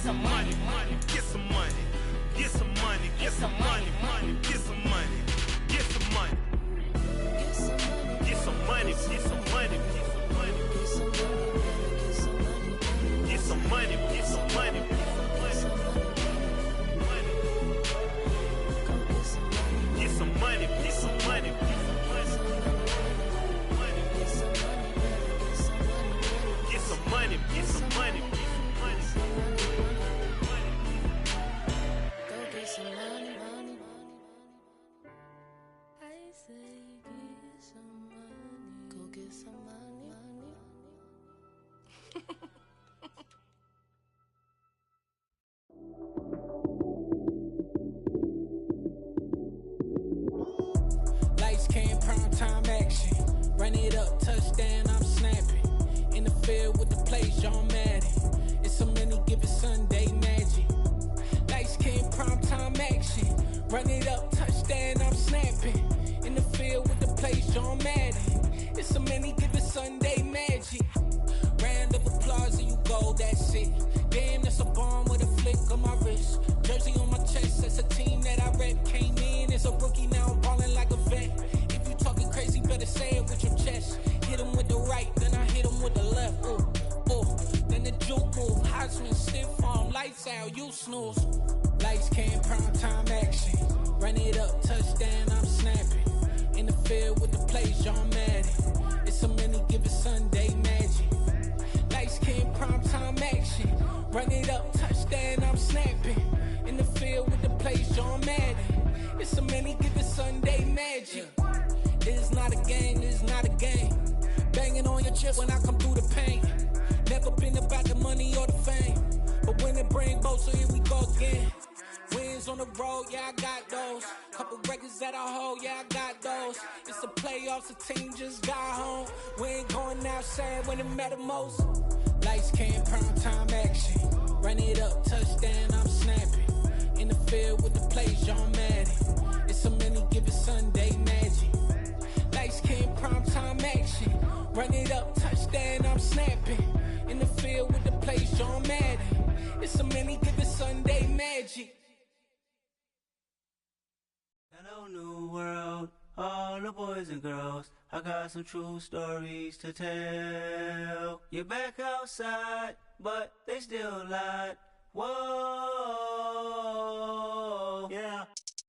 some money, money, get some money, get some money, get some money, money, get some money, get some money, get some money, get some money, get some money, get some money, get some money, get some money, get some money, get some money, get some money, get some money, get some money. Go get some money, money. I say get some money. Go get some money, money. Lights came, prime time action. Run it up, touchdown, I'm snapping. In the field with the plays, John Madden. It's so many, give it Sunday magic. Lights came, prime time action. Run it up, touchdown, I'm snapping. In the field with the plays, John Madden. It's so many, give it Sunday magic. Round of applause and you go, that's it. Damn, that's a bomb with a flick on my wrist. Jersey on my chest, that's a team that I rep. Came in as a rookie, now I'm ballin' like a vet. If you talking crazy, better say it with your chest. Hit him with the right, then I hit him with the left. Ooh, ooh, then the juke move. Heisman, stiff arm, lights out, you snooze. Lights came, prime time action. Run it up, touchdown, I'm snapping. In the field with the plays, John Madden. It's so many, give it Sunday magic. Lights came, prime time action. Run it up, touchdown, I'm snapping. In the field with the plays, John Madden. It's so many, give it Sunday magic. This is not a game, this is not a game. Banging on your chest when I come through the pain. Never been about the money or the fame. But when it bring both, so here we go again. Wins on the road, yeah, I got those. Couple records that I hold, yeah, I got those. It's the playoffs, the team just got home. We ain't going outside when it matter most. Lights came, prime time action. Run it up, touchdown, I'm snapping. In the field with the plays, John Madden. It's so many, give it Sunday magic. Lights came, prime time action. Run it up, touchdown, I'm snapping. In the field with the plays, John Madden. It's so many, give it Sunday magic. Hello, new world, all the boys and girls. I got some true stories to tell. You're back outside, but they still lied. Whoa, yeah.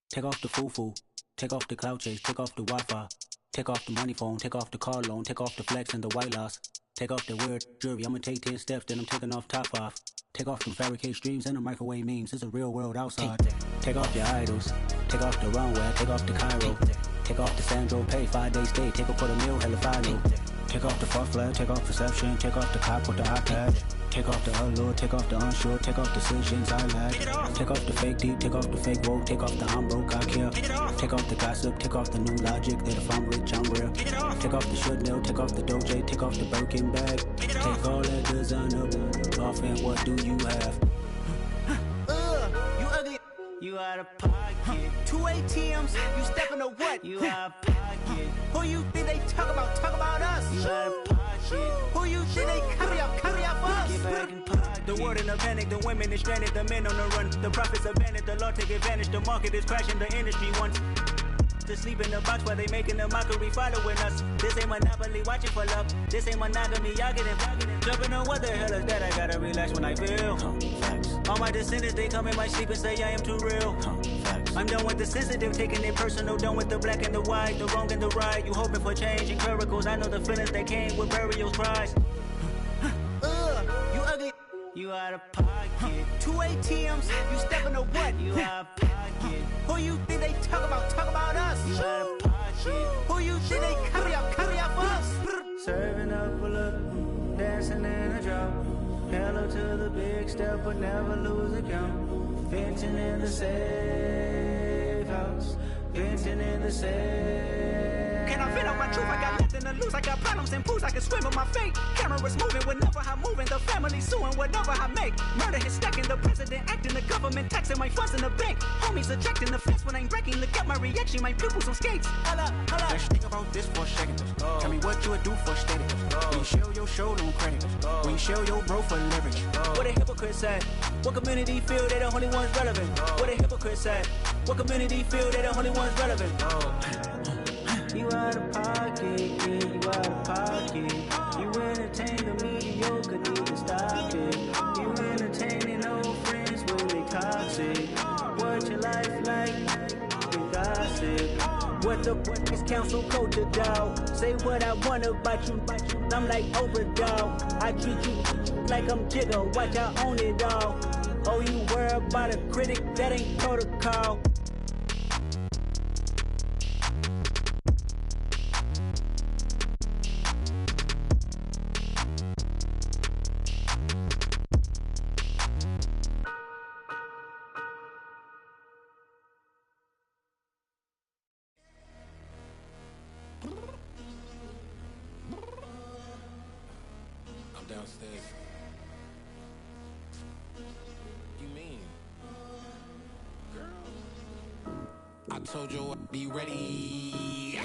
Take off the foo-foo, take off the cloud chase, take off the Wi-Fi. Take off the money phone, take off the car loan, take off the flex and the white loss. Take off the weird jewelry, I'ma take 10 steps, then I'm taking off top off. Take off them fabricated streams and the microwave memes, it's a real world outside. Take off your idols, take off the runway, take off the Cairo. Take off the Sandro pay, 5 days stay, take a quarter meal, hella final. Take off the far flag, take off perception, take off the cop with the iPad. Take off the allure, take off the unsure, take off decisions I lack. Take off the fake deep, take off the fake woke, take off the I'm broke, I care. Take off the gossip, take off the new logic that if I'm rich, I'm real. Take off the should know, take off the Doja, take off the Birkin bag. Take all that designer off and what do you have? You ugly. You out of pocket. 2 ATMs, you stepping to what? You out of pocket. Who you think they talk about? Talk about us. You out of pocket. Who you think they carry up for us? Get back in pocket. The world in a panic, the women is stranded, the men on the run. The profits abandoned, the law take advantage. The market is crashing, the industry wants to sleep in the box while they making a mockery following us. This ain't monopoly, watching for love. This ain't monogamy, y'all getting jumping on what the hell is that? I gotta relax when I feel. All my descendants, they come in my sleep and say I am too real. I'm done with the sensitive, taking it personal. Done with the black and the white, the wrong and the right. You hoping for change and miracles. I know the feelings that came with burial cries. You ugly. You out of pocket. 2 ATMs, you stepping to what? You out of pocket. Who you think they talk about? Talk about us. You out of pocket. Who you think they carry up for us? Serving up a look, dancing in a drop. Hello to the big step, but never lose a count. Venting in the safe house, venting in the safe Can I fit out my truth? I got nothing to lose. I got problems and pools. I can swim with my fate. Cameras moving whenever I'm moving. The family suing whatever I make. Murder is stacking. The president acting. The government taxing my funds in the bank. Homies ejecting the fence when I'm breaking. Look at my reaction. My pupils on skates. Holla, holla. Let's think about this for a second. Tell me what you would do for steady. When you show your show, no credit. When you show your bro for leverage. What a hypocrite said. What community feel they the only ones relevant? What a hypocrite said. What community feel they the only ones relevant? You out of pocket, yeah, you out of pocket. You entertain the mediocre, need to stop it. You entertaining old friends when they toxic. What your life like? You gossip. What the fuck is council culture, dog? Say what I want about you. I'm like overdog. I treat you like I'm Jigga. Watch I own it all. Oh, you worry about a critic? That ain't protocol. Downstairs. You mean? Girl. I told you I'd be ready.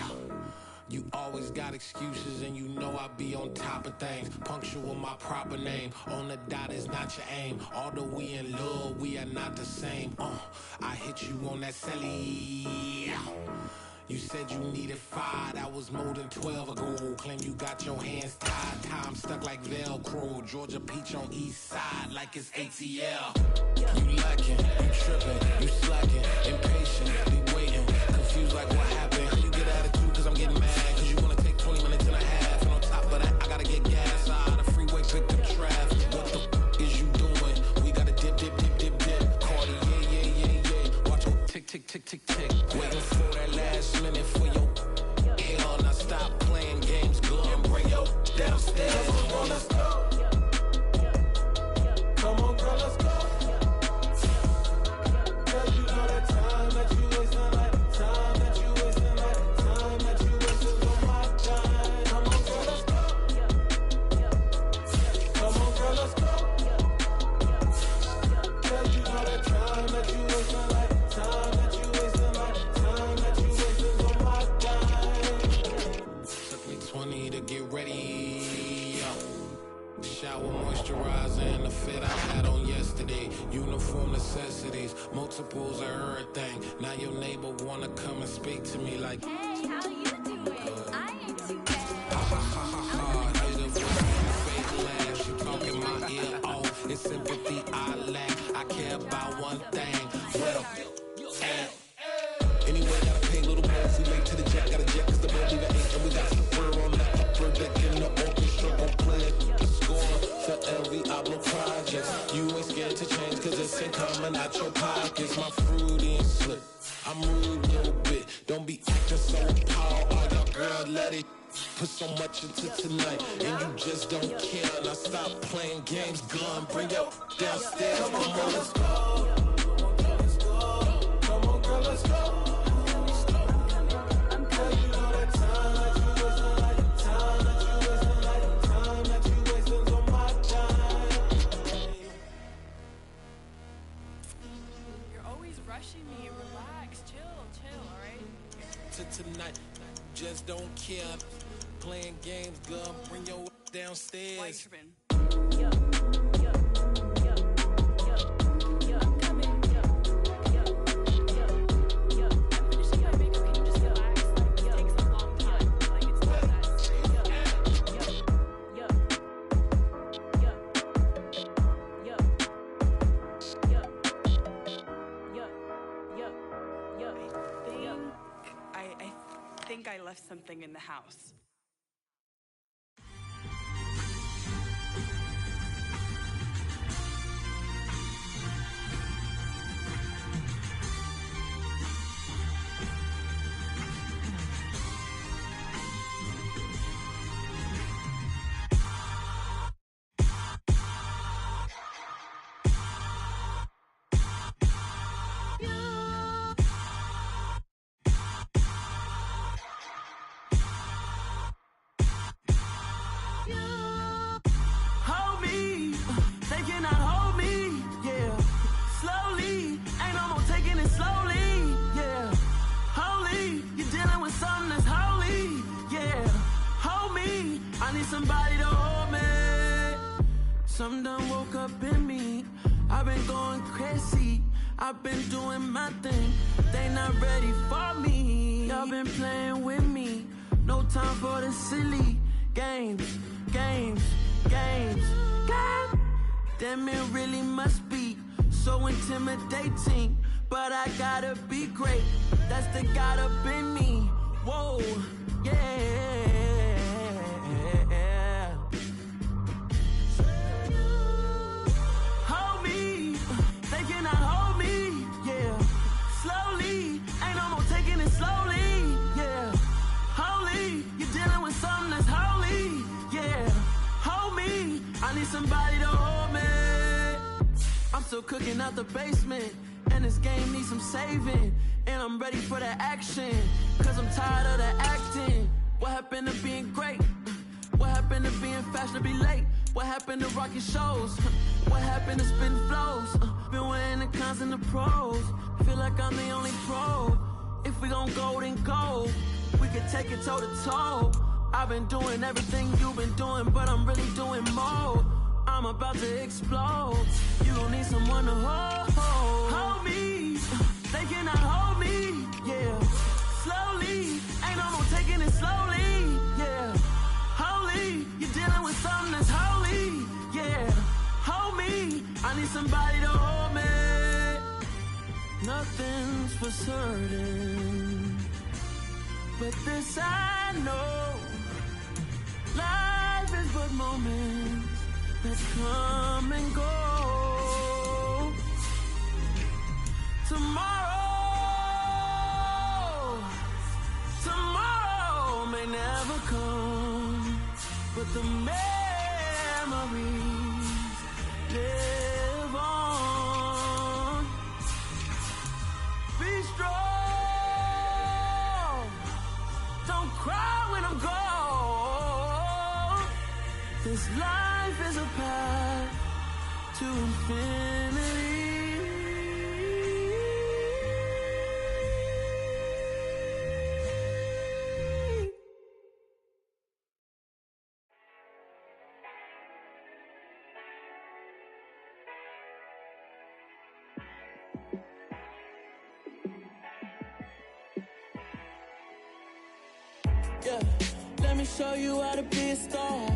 You always got excuses and you know I be on top of things. Punctual with my proper name. On the dot is not your aim. Although we in love, we are not the same. I hit you on that celly. You said you needed 5, that was more than 12 ago. Claim you got your hands tied, time stuck like Velcro. Georgia Peach on east side like it's ATL. You lacking, you tripping, you slacking, impatient, be waiting, confused like what happened. How you get attitude cause I'm getting mad, cause you wanna take 20 minutes and a half. And on top of that, I gotta get gas out of the freeway, pick up traffic. What the f is you doing? We gotta dip, dip, dip, dip, dip. Cardi, yeah. Watch your tick, tick, tick, tick, tick. Waiting for that last minute for your hell. Now stop playing games, go and bring your downstairs. Come on, let's go. Come on, girl, let's go. Girl, you know that time that you wasting, like time that you wasting, like time that you wasting on my time. Come on, girl, let's go. Come on, girl, let's go. Girl, you know that time that you wasting, like time that you wasting, like time that you wasting on my time. Took me 20 to get ready. Shower moisturizer and the fit I had on yesterday. Uniform necessities, multiples of everything. Now your neighbor wanna come and speak to me like, hey, how you doing? I ain't too bad. ha. Hit her with a fake laugh. She talking my ear off. It's sympathy I lack. I care about one thing. Well, anyway, gotta pay a little more. We late to the jet, got a jet cause the boat leaving 8. And we got some fur on the upper deck in the orchestra. Gon' play the score for every album project. You ain't scared to change cause it's ain't coming out your pockets. My fruity and slip. I'm rude a little bit. Don't be acting so appalled. Oh, your girl, let it put so much into tonight. And you just don't care. Now stop playing games, gun. Bring your downstairs. Come on, girl, let's go. Come on, girl, let's go. Rushing me, relax, chill, alright? To tonight, just don't care. Playing games, girl, bring your downstairs. Why you tripping? I'm coming. I'm finishing my makeup, can you just relax? Like, it takes a long time. Like, it's not that serious. I think I left something in the house. been going crazy. I've been doing my thing. They not ready for me. Y'all been playing with me. No time for the silly games. Damn, it really must be so intimidating. But I gotta be great. That's the God up in me. Whoa, yeah. Hold me, they cannot hold me, yeah. Slowly, ain't no more taking it slowly, yeah. Holy, you're dealing with something that's holy, yeah. Hold me, I need somebody to hold me. I'm still cooking out the basement, and this game needs some saving. And I'm ready for the action, cause I'm tired of the acting. What happened to being great? What happened to being fashionably late? What happened to rocking shows? What happened to spitting flows? Been weighing the cons and the pros. Feel like I'm the only pro. If we gon' go, then go. We could take it toe to toe. I've been doing everything you've been doing, but I'm really doing more. I'm about to explode. You gon' need someone to hold me. They cannot hold me, yeah. Slowly, ain't no more taking it slowly, yeah. Holy, you're dealing with something that's holy, yeah. Hold me, I need somebody to hold me. Nothing's for certain, but this I know. Life is but moments that come and go. Tomorrow may never come, but the memories live on. Be strong, don't cry when I'm gone. This life is a path to infinity. Yeah, let me show you how to be a star.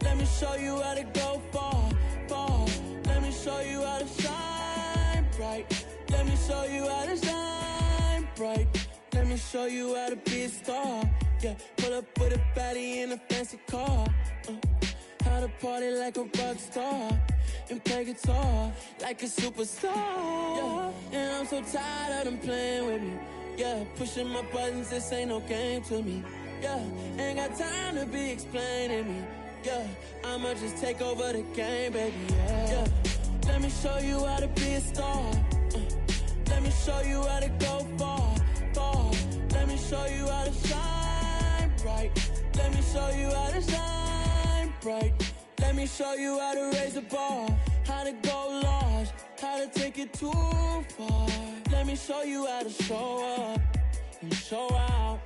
Let me show you how to go far, far. Let me show you how to shine bright. Let me show you how to shine bright. Let me show you how to be a star. Yeah, pull up with a baddie in a fancy car. How to party like a rock star and play guitar like a superstar. Yeah, and I'm so tired of them playing with me. Yeah, pushing my buttons, this ain't no game to me. Yeah, ain't got time to be explaining me. Yeah, I'ma just take over the game, baby, yeah. Let me show you how to be a star. Let me show you how to go far, far. Let me show you how to shine bright. Let me show you how to shine bright. Let me show you how to raise the bar, how to go large, how to take it too far. Let me show you how to show up and show out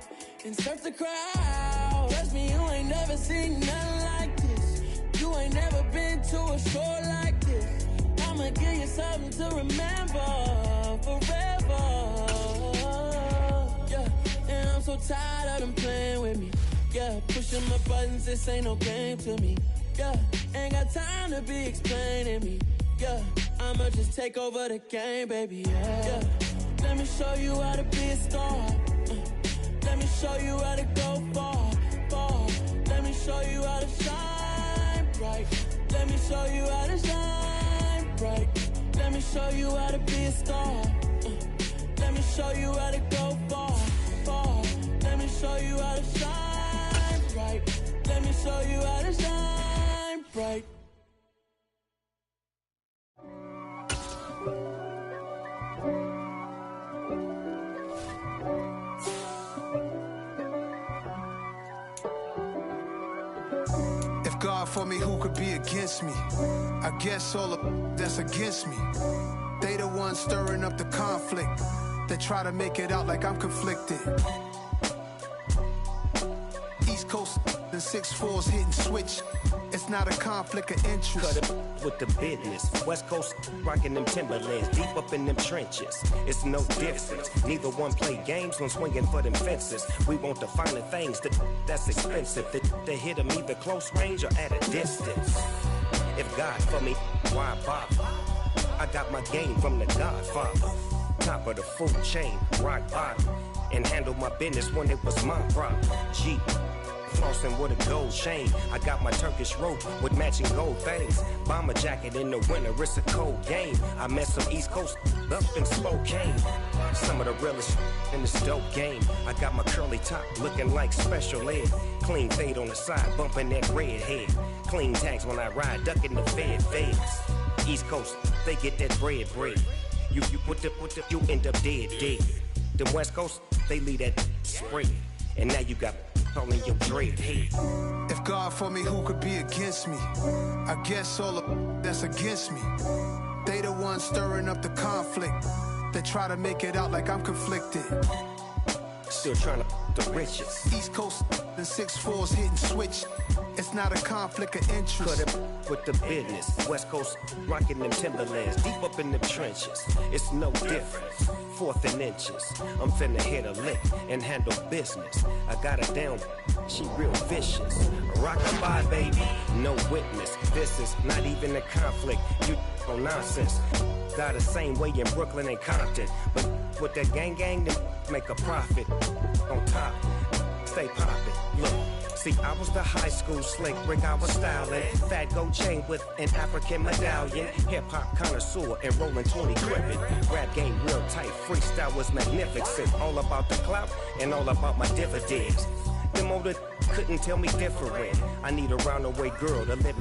and surf the crowd. Trust me, you ain't never seen nothing like this. You ain't never been to a show like this. I'ma give you something to remember forever. Yeah, and I'm so tired of them playing with me. Yeah, pushing my buttons, this ain't no game to me. Yeah, ain't got time to be explaining me. Yeah, I'ma just take over the game, baby, yeah. Let me show you how to be a star. Let me show you how to go far, far. Let me show you how to shine bright. Let me show you how to shine bright. Let me show you how to be a star. Let me show you how to go far, far. Let me show you how to shine bright. Let me show you how to shine bright. God for me, who could be against me? I guess all of that's against me. They the ones stirring up the conflict. They try to make it out like I'm conflicted. East Coast and 6'4s hitting switch. It's not a conflict of interest. Cut it with the business. West Coast rocking them Timberlands, deep up in them trenches. It's no difference. Neither one play games when swinging for them fences. We want the finer things that's expensive. To hit them either close range or at a distance. If God for me, why bother? I got my game from the Godfather. Top of the food chain, rock bottom. And handle my business when it was my problem. G. Flossing with a gold chain. I got my Turkish rope with matching gold things. Bomber jacket in the winter, it's a cold game. I met some East Coast up in Spokane. Some of the realest in this dope game. I got my curly top looking like special ed. Clean fade on the side, bumping that red head. Clean tags when I ride, ducking the feds. East Coast, they get that bread. You you end up dead. The West Coast, they leave that spread. And now you got all in your dread head. If God for me, who could be against me? I guess all that's against me. They the ones stirring up the conflict. They try to make it out like I'm conflicted. Still trying to the riches. East Coast and 6'4s hitting switch. It's not a conflict of interest. Cut it with the business. West Coast rocking them Timberlands, deep up in the trenches. It's no difference. 4th and inches. I'm finna hit a lick and handle business. I got her down, she real vicious. Rockabye, baby, no witness. This is not even a conflict. You on nonsense. Got the same way in Brooklyn and Compton, but with that gang, then make a profit. On top, stay poppin'. Look. See, I was the high school slick Rick, I was styling. Fat gold chain with an African medallion. Hip-hop connoisseur and rolling 20 gripping. Rap game real tight, freestyle was magnificent. All about the clout and all about my dividends. Them older couldn't tell me different. I need a roundaway girl to live in.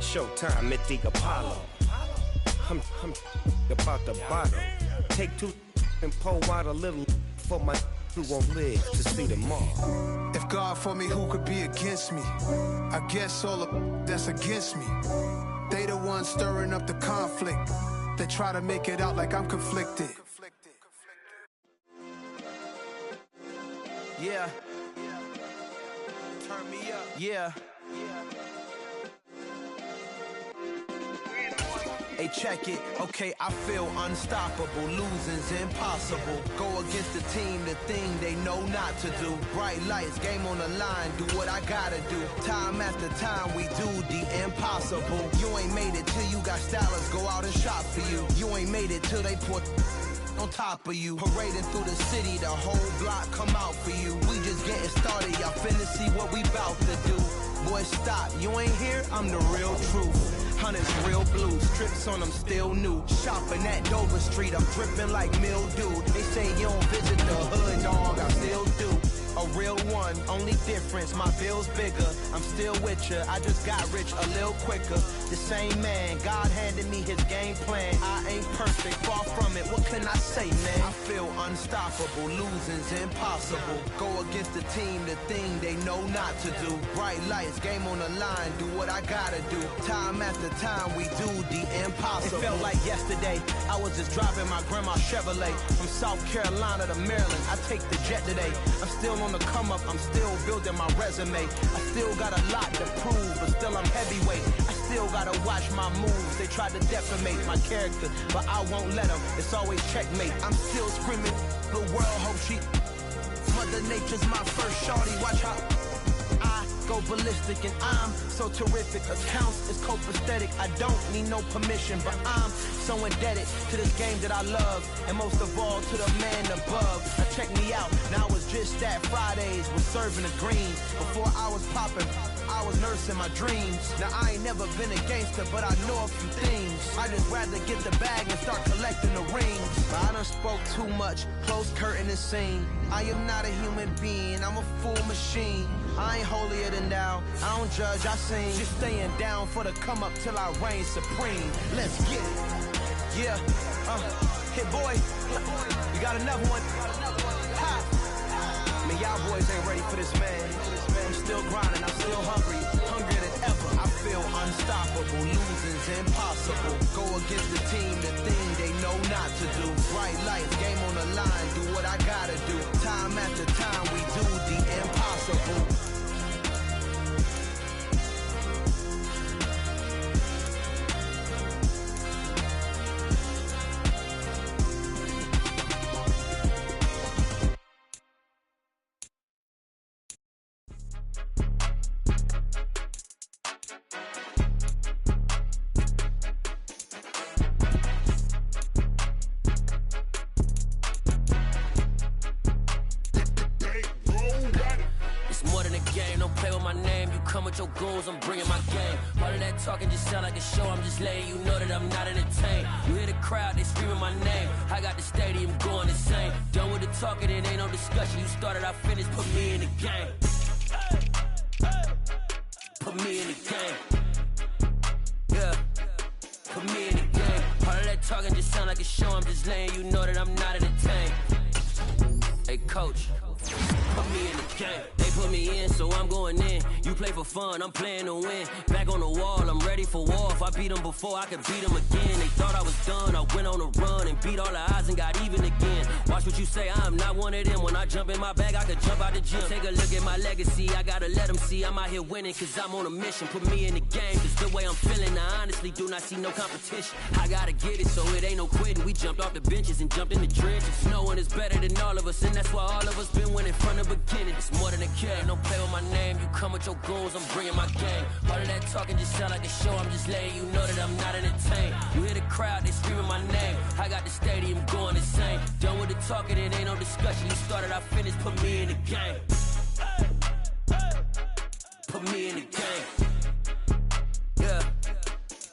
Showtime at the Apollo. I'm about the bottom. Take 2 and pull out a little for my who won't live to see them all. If God for me, who could be against me? I guess all that's against me. They the ones stirring up the conflict. They try to make it out like I'm conflicted. Yeah. Turn me up. Yeah. Hey, check it. Okay, I feel unstoppable. Losing's impossible. Go against the team, the thing they know not to do. Bright lights, game on the line. Do what I gotta do. Time after time, we do the impossible. You ain't made it till you got stylists go out and shop for you. You ain't made it till they put on top of you. Parading through the city, the whole block come out for you. We just getting started, y'all finna see what we bout to do. Boy, stop, you ain't here, I'm the real truth. Hunters real blue, strips on them still new. Shopping at Dover Street, I'm dripping like mildew. They say you don't visit the hood, dog, I still do. A real one, only difference, my bill's bigger. I'm still with ya, I just got rich a little quicker. The same man, God handed me his game plan. I ain't perfect, far from it, what can I say, man? I feel unstoppable, losing's impossible. Go against the team, the thing they know not to do. Bright lights, game on the line, do what I gotta do. Time after time, we do the impossible. It felt like yesterday, I was just driving my grandma's Chevrolet. From South Carolina to Maryland, I take the jet today. I'm still on the come up, I'm still building my resume. I still got a lot to prove, but still I'm heavyweight. I still gotta watch my moves. They tried to defamate my character, but I won't let them. It's always checkmate. I'm still screaming, the world hope she. Mother Nature's my first shorty. Watch how I go ballistic, and I'm so terrific. Accounts is copacetic. I don't need no permission, but I'm so indebted to this game that I love, and most of all to the man above. Now check me out. Now I was just at Fridays, was serving the greens. Before I was popping, I was nursing my dreams. Now I ain't never been a gangster, but I know a few things. I just rather get the bag and start collecting the rings. But I done spoke too much, close curtain and scene. I am not a human being, I'm a full machine. I ain't holier than thou, I don't judge, I sing. Just staying down for the come up till I reign supreme. Let's get it. Yeah, hit boy, you got another one. Ha. Man, y'all boys ain't ready for this, man. I'm still grinding, I'm still hungry, hungrier than ever. I feel unstoppable, losing's impossible. Go against the team, the thing they know not to do. Bright lights, game on the line, do what I gotta do. Time after time, we do the impossible. play with my name. You come with your goons, I'm bringing my game. All of that talking just sound like a show, I'm just letting you know that I'm not entertained. You hear the crowd, they screaming my name. I got the stadium going insane. Done with the talking, it ain't no discussion. You started, I finished, put me in the game. Put me in the game. Yeah. Put me in the game. All of that talking just sound like a show, I'm just letting you know that I'm not entertained. Hey coach, put me in the game. They put me in, so I'm going in. You play for fun, I'm playing to win. Back on the wall, I'm ready for war. If I beat them before, I could beat them again. They thought I was done, I went on a run and beat all the odds and got even again. Watch what you say, I'm not one of them. When I jump in my bag, I could jump out the gym. Take a look at my legacy, I gotta let them see I'm out here winning, cause I'm on a mission. Put me in the game, cause the way I'm feeling, I honestly do not see no competition. I gotta get it, so it ain't no quitting. We jumped off the benches and jumped in the trenches. No one is better than all of us, and that's why all of us been winning from the beginning. It's more than a game, don't play with my name. You come with your goons, I'm bringing my game. All of that talking just sound like a show, I'm just letting you know that I'm not entertained. You hear the crowd, they screaming my name. I got the stadium going insane. Done with the talking, it ain't no discussion. You started, I finished, put me in the game. Put me in the game. Yeah.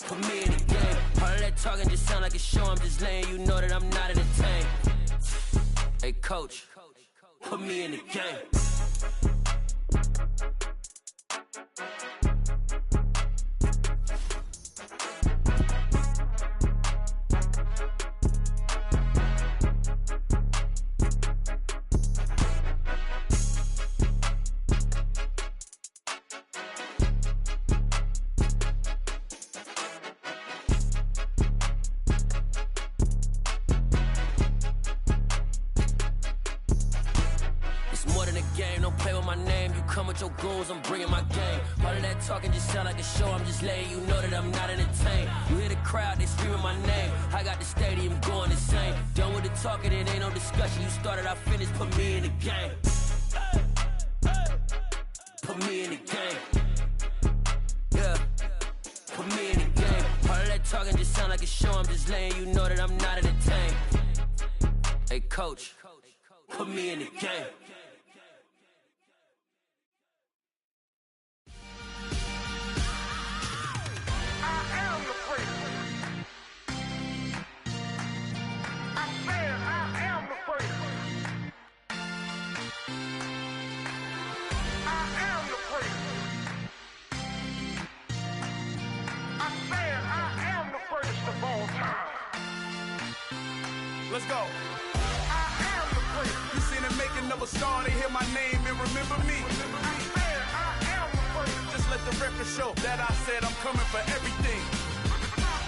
Put me in the game. All of that talking just sound like a show, I'm just letting you know that I'm not entertained. Hey coach, put me in the game. Your goals, I'm bringing my game. All of that talking just sound like a show, I'm just letting you know that I'm not entertained. You hear the crowd, they screaming my name. I got the stadium going insane. Done with the talking, it ain't no discussion. You started, I finished, put me in the game. Put me in the game. Yeah. Put me in the game. All of that talking just sound like a show, I'm just letting you know that I'm not entertained. Hey coach, put me in the game. Let's go. I am the place. You seen it making of a star, they hear my name and remember me. I am the place. Just let the record show that I said I'm coming for everything.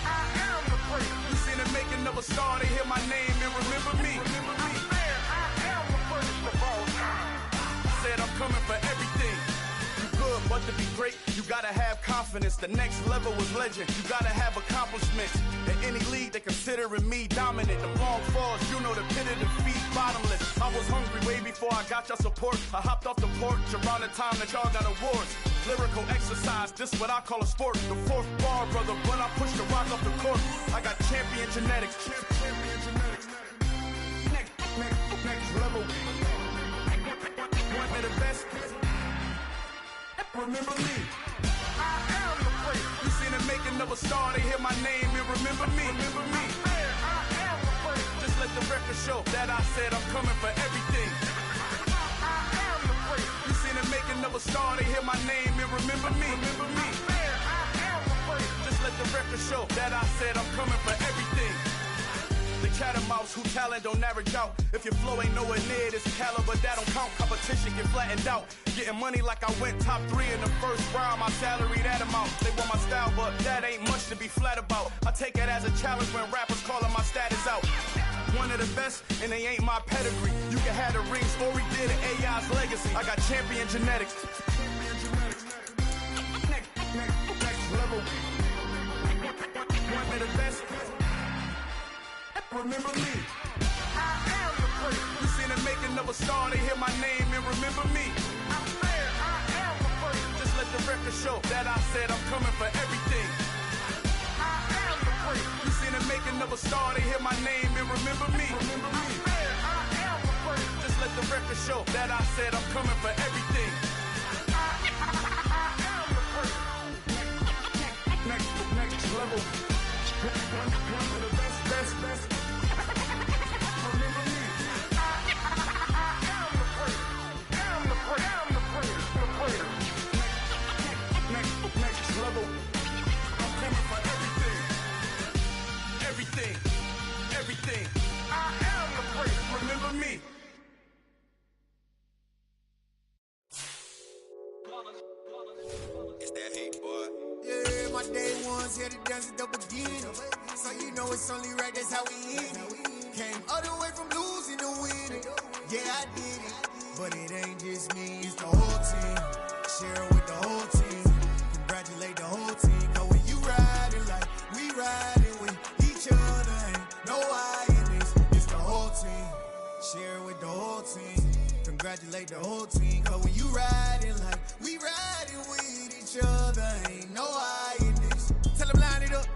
I am the place. You seen it making of a star, they hear my name and remember me. I am the first of all time. Said I'm coming for everything. Good, but to be great, you gotta have confidence. The next level was legend. You gotta have accomplishments. In any league, they considering me dominant. The long falls, you know the pit of defeat, bottomless. I was hungry way before I got your support. I hopped off the porch around the time that y'all got awards. Lyrical exercise, this what I call a sport. The fourth bar, brother, when I push the rock off the court. I got champion genetics. Champion genetics. Next level. One of the best. Remember me. I am the place. You seen it making of a star, they hear my name and remember me. Remember me. I am the place. Just let the record show that I said I'm coming for everything. I am the place. You seen it making of a star, they hear my name and remember me. Remember me. I am the place. Just let the record show that I said I'm coming for everything. The catamouse who talent don't average out. If your flow ain't nowhere near this caliber, that don't count. Competition get flattened out. Getting money like I went top 3 in the first round. My salary that amount. They want my style, but that ain't much to be flat about. I take it as a challenge when rappers calling my status out. One of the best, and they ain't my pedigree. You can have the rings, or we did it, AI's legacy. I got champion genetics. Next level. One of the best. Remember me. I am the place. You seen it making of a star, they hear my name and remember me. I said I am the place. Just let the record show that I said I'm coming for everything. I am the place. You seen it making of a star, they hear my name and remember me. Remember me. I said I am the place. Just let the record show that I said I'm coming for everything. I Congratulate the whole team, cause when you riding like we riding with each other, ain't no I in this. Tell them line it up,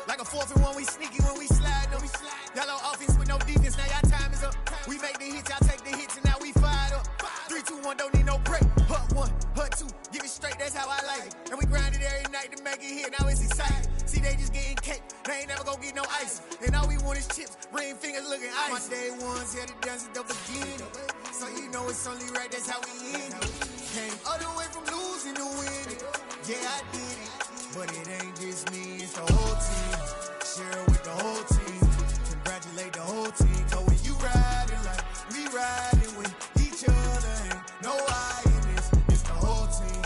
like a 4th and 1, we sneaky when we slide up. Y'all on offense with no defense, now y'all time is up. We make the hits, y'all take the hits, and now we fired up. 3, 2, 1, don't need no break. Hut 1, hut 2, give it straight, that's how I like it. And we grind it every night to make it hit, now it's exciting. See, they just getting cake, they ain't never gonna get no ice. And all we want is chips, ring fingers looking ice. My day ones had to dance at the beginning. So you know it's only right, that's how we end it. Came all the way from losing to winning. Yeah, I did it. But it ain't just me, it's the whole team. Share it with the whole team. Congratulate the whole team. Cause when you riding like we riding with each other, ain't no I in this. It's the whole team.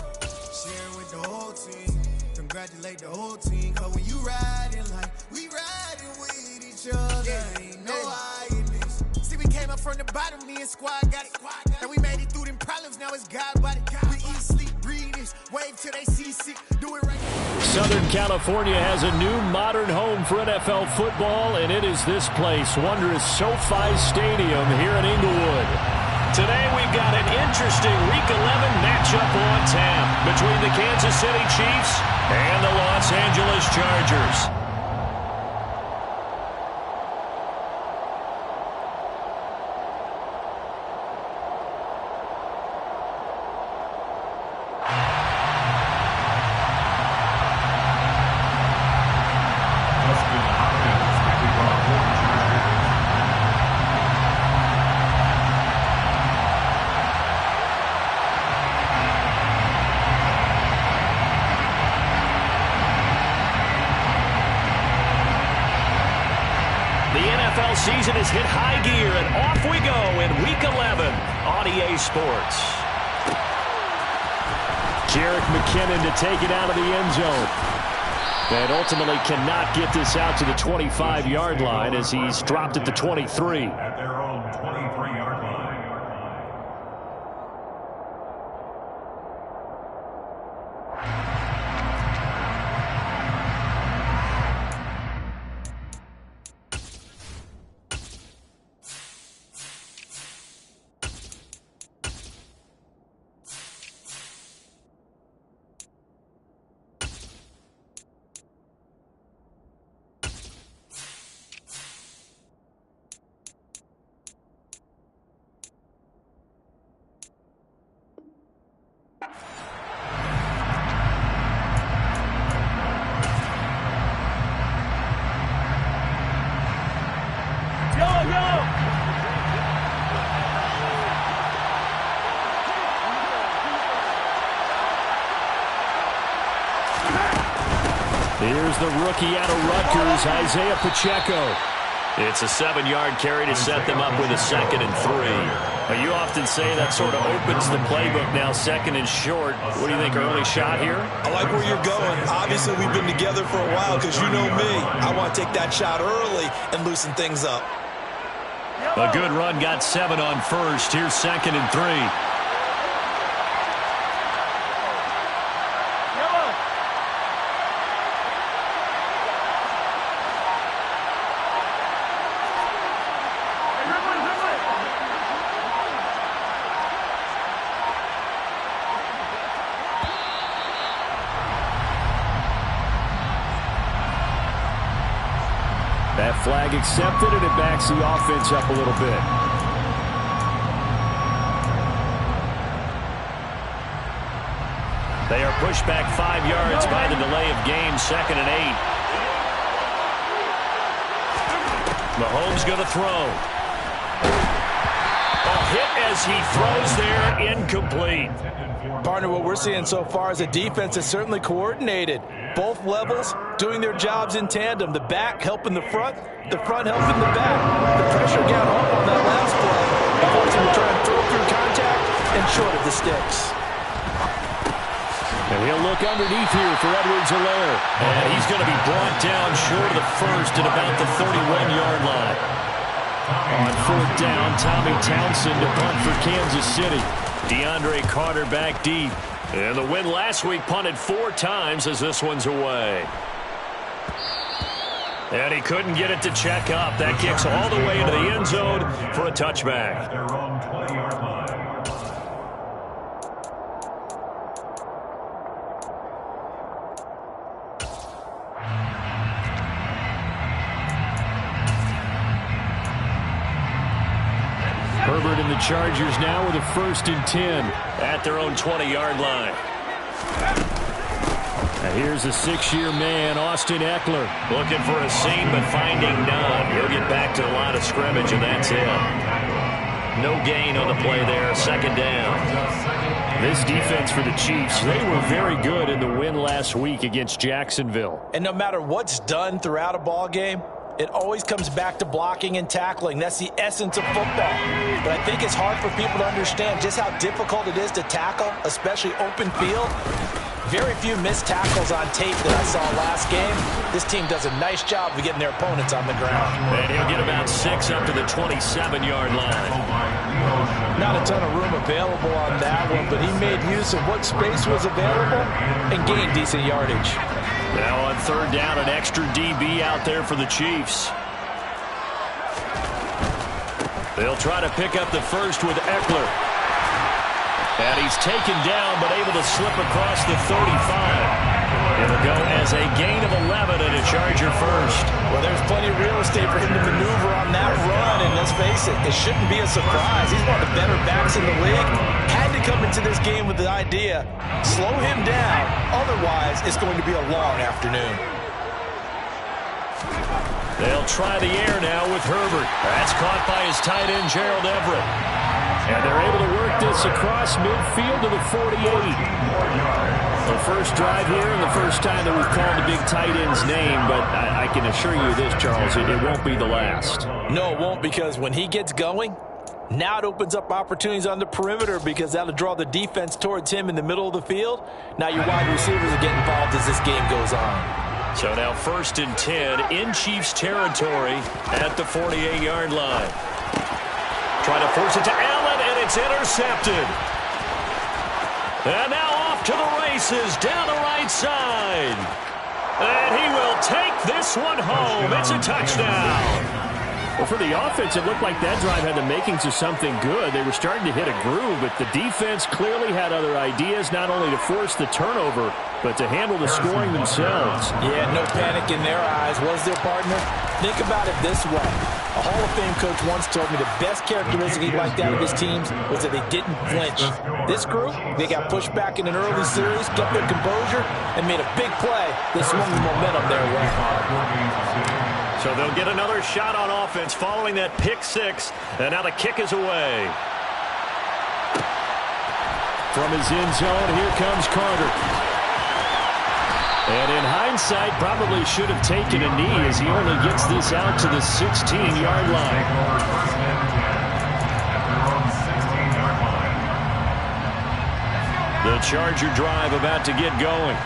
Share it with the whole team. Congratulate the whole team. Cause when you riding like we riding with each other, ain't no I in this. See, we came up from the bottom, me and squad got it. And we made it through them problems, now it's God body. We eat, sleep, breathe this, wave till they see sick, do it right. Southern California has a new modern home for NFL football, and it is this place, wondrous SoFi Stadium here in Inglewood. Today we've got an interesting Week 11 matchup on tap between the Kansas City Chiefs and the Los Angeles Chargers. Season is hit high gear, and off we go in Week 11 on EA Sports. Jerick McKinnon to take it out of the end zone. And ultimately cannot get this out to the 25-yard line as he's dropped at the 23. At their own 23-yard line. Here's the rookie out of Rutgers, Isaiah Pacheco. It's a 7-yard carry to set them up with a 2nd and 3. You often say that sort of opens the playbook now, 2nd and short. What do you think, early shot here? I like where you're going. Obviously, we've been together for a while because you know me. I want to take that shot early and loosen things up. A good run, got 7 on first. Here's 2nd and 3. That flag accepted, and it backs the offense up a little bit. They are pushed back 5 yards by the delay of game, 2nd and 8. Mahomes going to throw. A hit as he throws there, incomplete. Partner, what we're seeing so far is the defense is certainly coordinated. Both levels doing their jobs in tandem. The back helping the front helping the back. The pressure got home on that last play. Forced him to try and throw through contact and short of the sticks. And he'll look underneath here for Edwards-Helaire. And he's going to be brought down short of the first at about the 31-yard line. On fourth down, Tommy Townsend to punt for Kansas City. DeAndre Carter back deep. And the win last week punted 4 times as this one's away. And he couldn't get it to check up. That kicks all the way into the end zone for a touchback. Their own 20-yard line. Herbert and the Chargers now with a 1st and 10 at their own 20-yard line. Now here's a 6-year man, Austin Eckler, looking for a seam but finding none. He'll get back to the line of scrimmage, and that's it. No gain on the play there, 2nd down. This defense for the Chiefs, they were very good in the win last week against Jacksonville. And no matter what's done throughout a ball game, it always comes back to blocking and tackling. That's the essence of football. But I think it's hard for people to understand just how difficult it is to tackle, especially open field. Very few missed tackles on tape that I saw last game. This team does a nice job of getting their opponents on the ground. And he'll get about 6 up to the 27-yard line. Not a ton of room available on that one, but he made use of what space was available and gained decent yardage. Now on 3rd down, an extra DB out there for the Chiefs. They'll try to pick up the first with Eckler. And he's taken down, but able to slip across the 35. It'll go as a gain of 11 and a Charger first. Well, there's plenty of real estate for him to maneuver on that run, and let's face it, it shouldn't be a surprise. He's one of the better backs in the league. Had to come into this game with the idea, slow him down, otherwise it's going to be a long afternoon. They'll try the air now with Herbert. That's caught by his tight end, Gerald Everett. And they're able to work this across midfield to the 48. The first drive here and the first time that we've called the big tight end's name, but I can assure you this, Charles, it won't be the last. No, it won't, because when he gets going, now it opens up opportunities on the perimeter because that'll draw the defense towards him in the middle of the field. Now your wide receivers will get involved as this game goes on. So now 1st and 10 in Chiefs territory at the 48-yard line. Try to force it to Allen, and it's intercepted. And now off to the races down the right side. And he will take this one home. It's a touchdown. Well, for the offense, it looked like that drive had the makings of something good. They were starting to hit a groove, but the defense clearly had other ideas, not only to force the turnover, but to handle the scoring themselves. Yeah, no panic in their eyes, was their partner? Think about it this way. A Hall of Fame coach once told me the best characteristic he liked out of his teams was that they didn't flinch. This group, they got pushed back in an early series, kept their composure, and made a big play that swung the momentum their way. So they'll get another shot on offense following that pick 6, and now the kick is away. From his end zone, here comes Carter. And in hindsight, probably should have taken a knee as he only gets this out to the 16-yard line. The Charger drive about to get going.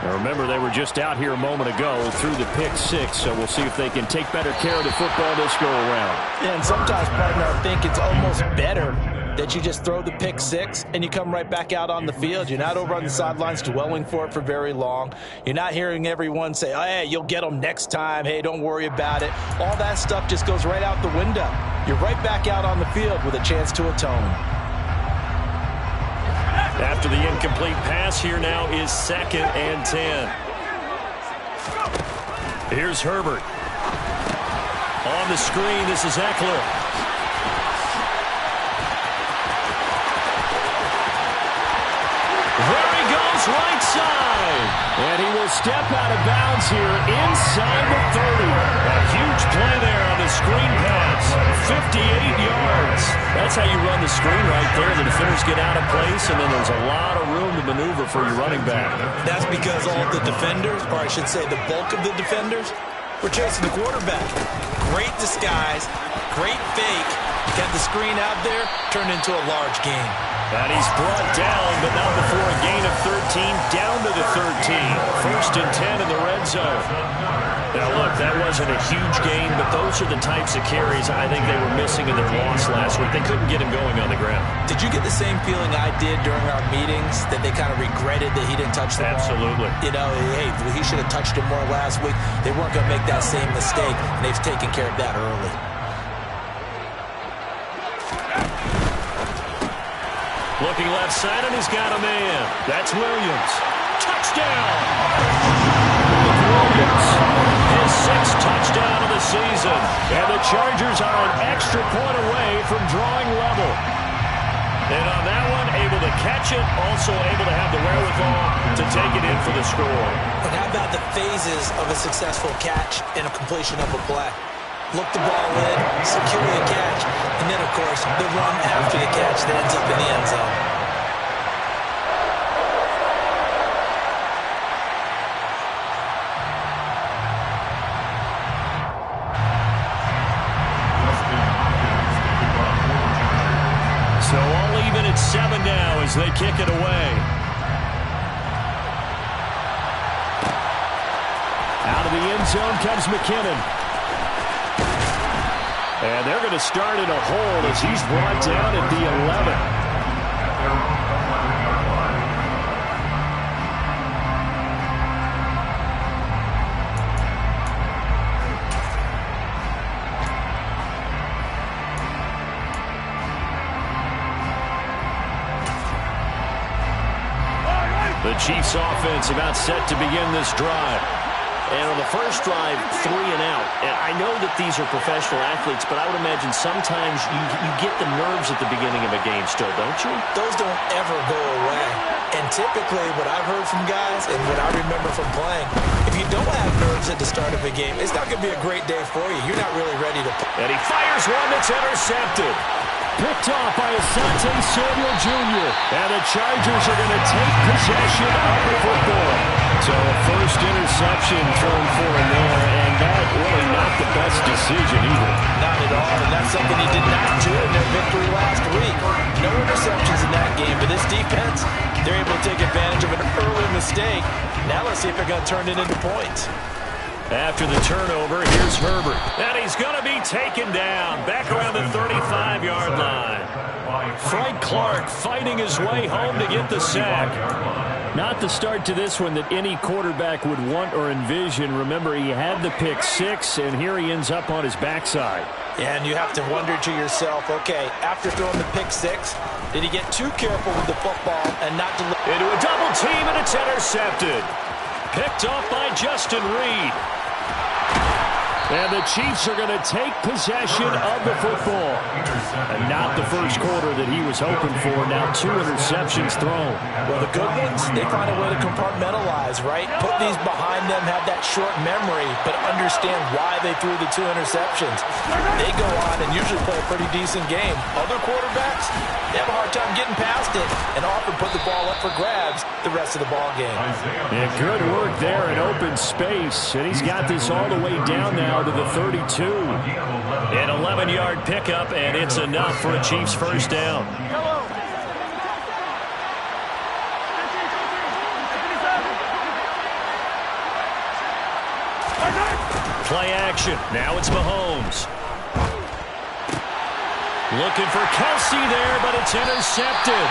Now remember, they were just out here a moment ago through the pick 6, so we'll see if they can take better care of the football this go around. And sometimes, partner, I think it's almost better that you just throw the pick 6 and you come right back out on the field. You're not over on the sidelines dwelling for it for very long. You're not hearing everyone say, oh, hey, you'll get them next time. Hey, don't worry about it. All that stuff just goes right out the window. You're right back out on the field with a chance to atone. After the incomplete pass, here now is 2nd and 10. Here's Herbert. On the screen, this is Eckler. There he goes, right side. And he will step out of bounds here inside the 30. A huge play there on the 58 yards. That's how you run the screen right there. The defenders get out of place, and then there's a lot of room to maneuver for your running back. That's because all the defenders, or I should say the bulk of the defenders, were chasing the quarterback. Great disguise, great fake. Got the screen out there, turned into a large gain. And he's brought down, but not before a gain of 13, down to the 13. 1st and 10 in the red zone. Now, look, that wasn't a huge gain, but those are the types of carries I think they were missing in their loss last week. They couldn't get him going on the ground. Did you get the same feeling I did during our meetings, that they kind of regretted that he didn't touch the ball? Absolutely. You know, hey, he should have touched him more last week. They weren't going to make that same mistake, and they've taken care of that early. Looking left side, and he's got a man. That's Williams. Touchdown! Williams, his 6th touchdown of the season. And the Chargers are an extra point away from drawing level. And on that one, able to catch it, also able to have the wherewithal to take it in for the score. But how about the phases of a successful catch and a completion of a play? Look the ball in, secure the catch, and then, of course, the run after the catch that ends up in the end zone. So all even at 7 now as they kick it away. Out of the end zone comes McKinnon. And they're going to start in a hold as he's brought down at the 11. The Chiefs offense about set to begin this drive. And on the first drive, 3 and out. And I know that these are professional athletes, but I would imagine sometimes you get the nerves at the beginning of a game still, don't you? Those don't ever go away. And typically what I've heard from guys and what I remember from playing, if you don't have nerves at the start of a game, it's not going to be a great day for you. You're not really ready to play. And he fires one that's intercepted. Picked off by Asante Samuel Jr. And the Chargers are going to take possession of the football. So a first interception thrown for him there, and that really not the best decision either. Not at all, and that's something he did not do in their victory last week. No interceptions in that game, but this defense, they're able to take advantage of an early mistake. Now let's see if they're going to turn it into points. After the turnover, here's Herbert. And he's going to be taken down back around the 35-yard line. Frank Clark fighting his way home to get the sack. Not the start to this one that any quarterback would want or envision. Remember, he had the pick 6, and here he ends up on his backside. Yeah, and you have to wonder to yourself, okay, after throwing the pick 6, did he get too careful with the football and not deliver? Into a double team, and it's intercepted. Picked off by Justin Reed. And the Chiefs are going to take possession of the football. And not the first quarter that he was hoping for. Now 2 interceptions thrown. Well, the good ones, they find a way to compartmentalize, right? Put these behind them, have that short memory, but understand why they threw the 2 interceptions. They go on and usually play a pretty decent game. Other quarterbacks, they have a hard time getting past it and often put the ball up for grabs the rest of the ball game. And good work there in open space. And he's got this all the way down now to the 32. An 11-yard pickup, and it's enough for a Chiefs first down. Play action. Now it's Mahomes. Looking for Kelsey there, but it's intercepted.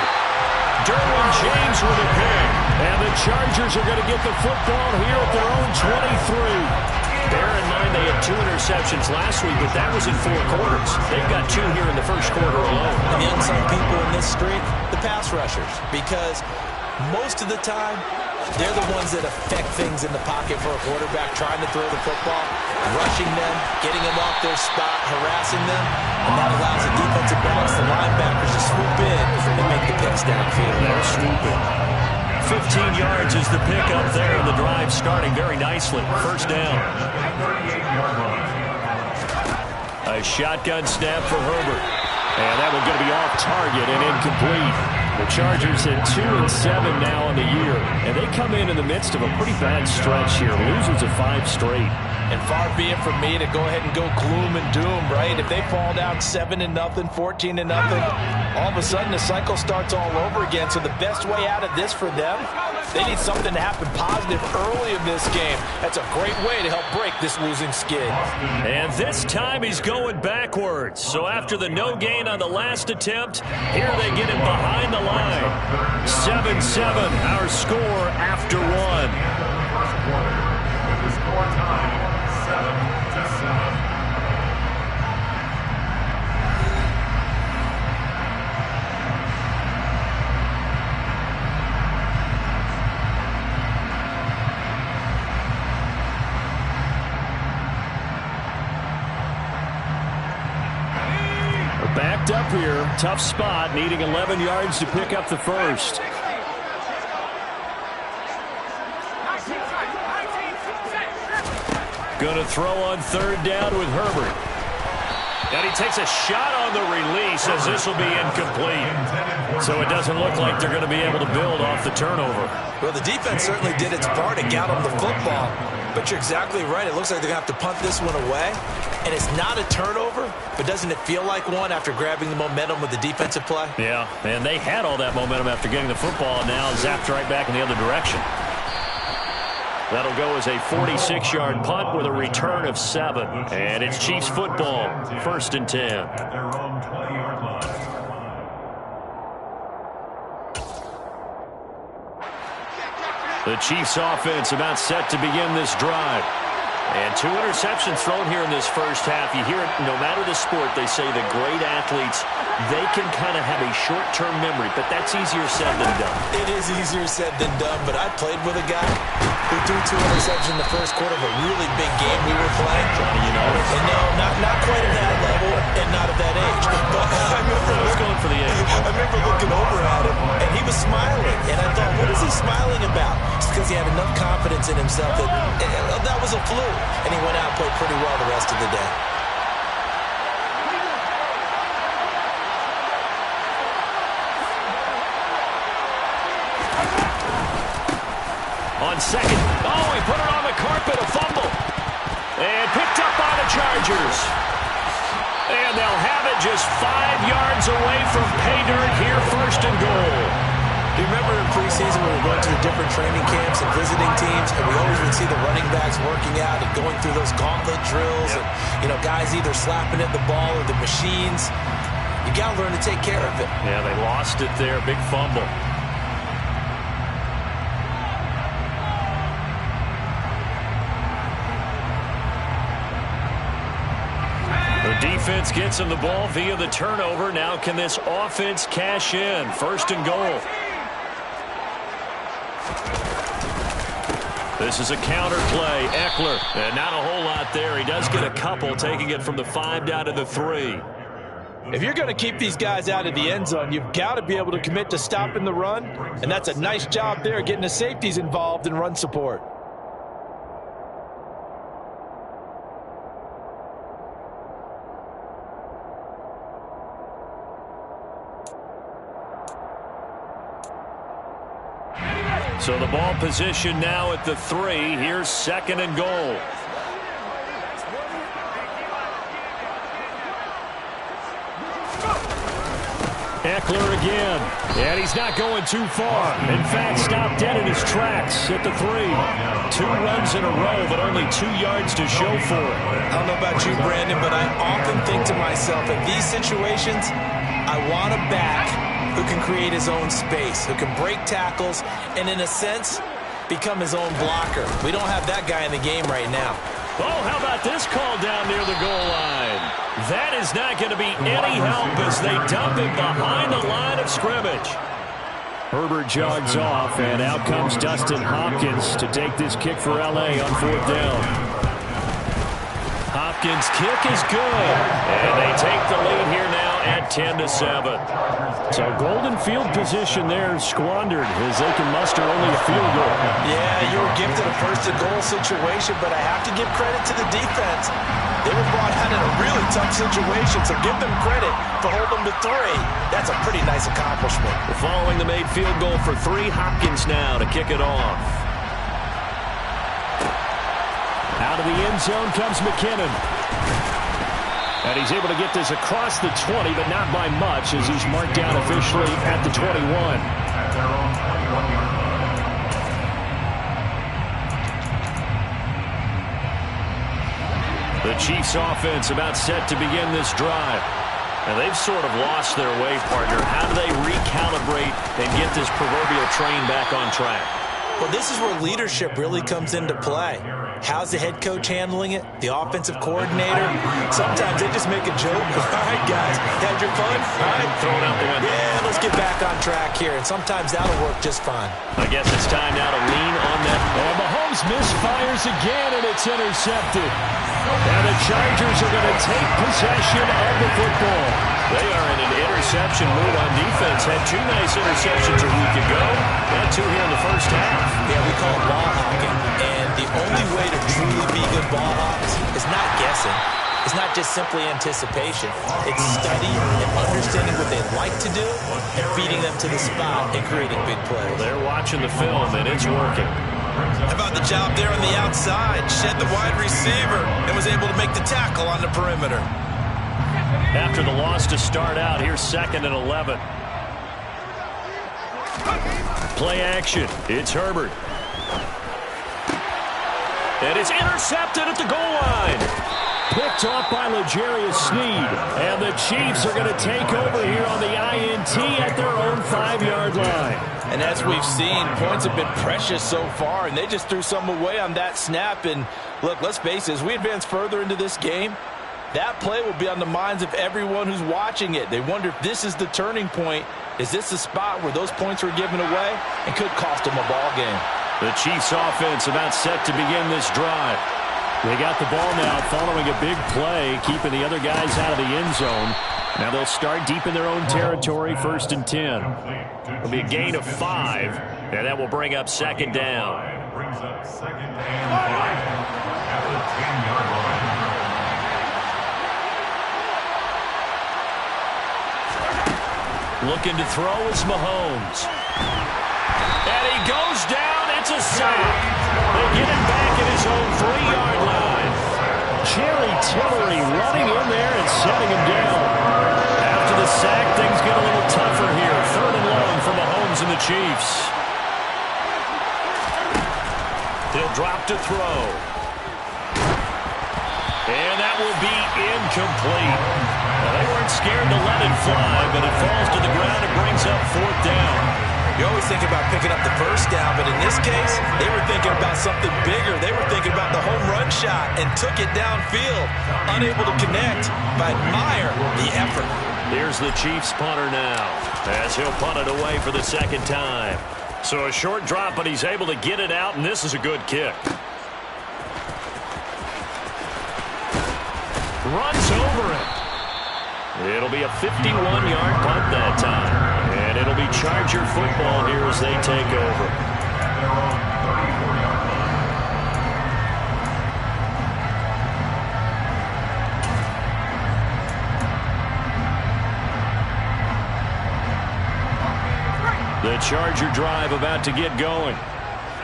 Derwin James with a pick. And the Chargers are going to get the football here at their own 23. Bear in mind they had 2 interceptions last week, but that was in 4 quarters. They've got 2 here in the first quarter alone. And the unsung people in this streak, the pass rushers, because most of the time, they're the ones that affect things in the pocket for a quarterback, trying to throw the football, rushing them, getting them off their spot, harassing them, and that allows the defensive backs, the linebackers, to swoop in and make the picks downfield. They're swooping. 15 yards is the pickup there, and the drive starting very nicely. First down. A shotgun snap for Herbert. And that one's going to be off target and incomplete. The Chargers at 2-7 now on the year. And they come in the midst of a pretty bad stretch here. Losing to 5 straight. And far be it from me to go ahead and go gloom and doom, right? If they fall down 7-0, 14-0, all of a sudden the cycle starts all over again. So the best way out of this for them, they need something to happen positive early in this game. That's a great way to help break this losing skid. And this time he's going backwards. So after the no gain on the last attempt, here they get it behind the line. 7-7, our score after one. The score time, 7-7. Backed up here, tough spot, needing 11 yards to pick up the first. Going to throw on third down with Herbert. And he takes a shot on the release as this will be incomplete. So it doesn't look like they're going to be able to build off the turnover. Well, the defense certainly did its part and got them the football. But you're exactly right. It looks like they're going to have to punt this one away. And it's not a turnover, but doesn't it feel like one after grabbing the momentum with the defensive play? Yeah, and they had all that momentum after getting the football, and now zapped right back in the other direction. That'll go as a 46-yard punt with a return of 7. And it's Chiefs football, 1st and 10. At their own 20-yard line. The Chiefs offense about set to begin this drive. And 2 interceptions thrown here in this first half. You hear it, no matter the sport, they say the great athletes, they can kind of have a short-term memory, but that's easier said than done. It is easier said than done, but I played with a guy who threw 2 interceptions in the first quarter of a really big game we were playing. Johnny, you know. And no, not quite at that level and not at that age. But I remember going for the age. I remember looking over at him, and he was smiling. And I thought, what is he smiling about? It's because he had enough confidence in himself that that was a fluke. And he went out and played pretty well the rest of the day. On second. Oh, he put it on the carpet, a fumble. And picked up by the Chargers. And they'll have it just 5 yards away from pay dirt here, 1st and goal. Do you remember in preseason when we went to the different training camps and visiting teams, and we always would see the running backs working out and going through those gauntlet drills, and guys either slapping at the ball or the machines. You got to learn to take care of it. Yeah, they lost it there, big fumble. The defense gets him the ball via the turnover. Now can this offense cash in? 1st and goal. This is a counter play. Eckler, and not a whole lot there. He does get a couple, taking it from the 5 down to the 3. If you're going to keep these guys out of the end zone, you've got to be able to commit to stopping the run, and that's a nice job there, getting the safeties involved in run support. So the ball position now at the 3. Here's 2nd and goal. Eckler again. And he's not going too far. In fact, stopped dead in his tracks at the 3. 2 runs in a row, but only 2 yards to show for it. I don't know about you, Brandon, but I often think to myself, in these situations, I want a back who can create his own space, who can break tackles, and in a sense, become his own blocker. We don't have that guy in the game right now. Oh, how about this call down near the goal line? That is not going to be any help as they dump it behind the line of scrimmage. Herbert jogs off, and out comes Dustin Hopkins to take this kick for L.A. on 4th down. Hopkins' kick is good, and they take the lead here now at 10-7. So golden field position there squandered as they can muster only a field goal. Yeah, you were gifted a 1st and goal situation, but I have to give credit to the defense. They were brought out in a really tough situations, so give them credit for holding them to 3. That's a pretty nice accomplishment. Following the made field goal for 3, Hopkins now to kick it off. Out of the end zone comes McKinnon. And he's able to get this across the 20, but not by much, as he's marked down officially at the 21. At their own 21-yard line. The Chiefs offense about set to begin this drive. And they've sort of lost their way, partner. How do they recalibrate and get this proverbial train back on track? Well, this is where leadership really comes into play. How's the head coach handling it? The offensive coordinator? Sometimes they just make a joke. All right, guys, had your fun? All right, throw it out the window. Yeah, let's get back on track here. And sometimes that'll work just fine. I guess it's time now to lean on that. And Mahomes misfires again, and it's intercepted. And the Chargers are going to take possession of the football. They are in an interception mood on defense. Had 2 nice interceptions a week ago. Had 2 here in the first half. Yeah, we call it ball hawking. And the only way to truly be good ball hawks is not guessing. It's not just simply anticipation. It's studying and understanding what they like to do and feeding them to the spot and creating big plays. Well, they're watching the film, and it's working. How about the job there on the outside? Shed the wide receiver and was able to make the tackle on the perimeter. After the loss to start out, here's 2nd and 11. Play action. It's Herbert. And it's intercepted at the goal line. Picked off by L'Jarius Sneed. And the Chiefs are going to take over here on the INT at their own 5-yard line. And as we've seen, points have been precious so far, and they just threw some away on that snap. And look, let's face it, as we advance further into this game, that play will be on the minds of everyone who's watching it. They wonder if this is the turning point. Is this the spot where those points were given away and could cost them a ball game? The Chiefs offense about set to begin this drive. They got the ball now following a big play, keeping the other guys out of the end zone. Now they'll start deep in their own territory, 1st and 10. It'll be a gain of 5, and that will bring up 2nd down. Brings up 2nd and 5 at the 10-yard line. Looking to throw is Mahomes. And he goes down. It's a sack. They get him back at his own 3-yard line. Jerry Tillery running in there and setting him down. After the sack, things get a little tougher here. 3rd and long for Mahomes and the Chiefs. He'll drop to throw. And that will be incomplete. Now, they weren't scared to let it fly, but it falls to the ground and brings up 4th down. You always think about picking up the first down, but in this case, they were thinking about something bigger. They were thinking about the home run shot and took it downfield, unable to connect. But I admire the effort. Here's the Chiefs punter now, as he'll punt it away for the 2nd time. So a short drop, but he's able to get it out, and this is a good kick. Runs over it. It'll be a 51-yard punt that time. And it'll be Charger football here as they take over. At their own 34-yard line. The Charger drive about to get going.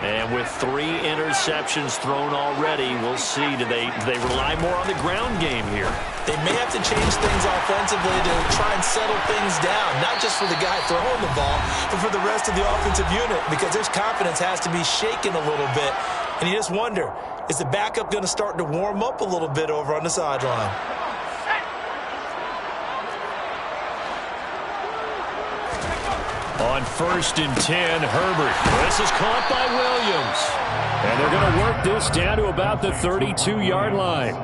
And with 3 interceptions thrown already, we'll see. Do they rely more on the ground game here? They may have to change things offensively to try and settle things down, not just for the guy throwing the ball, but for the rest of the offensive unit, because their confidence has to be shaken a little bit. And you just wonder, is the backup going to start to warm up a little bit over on the sideline? On 1st and 10, Herbert. This is caught by Williams. And they're going to work this down to about the 32-yard line.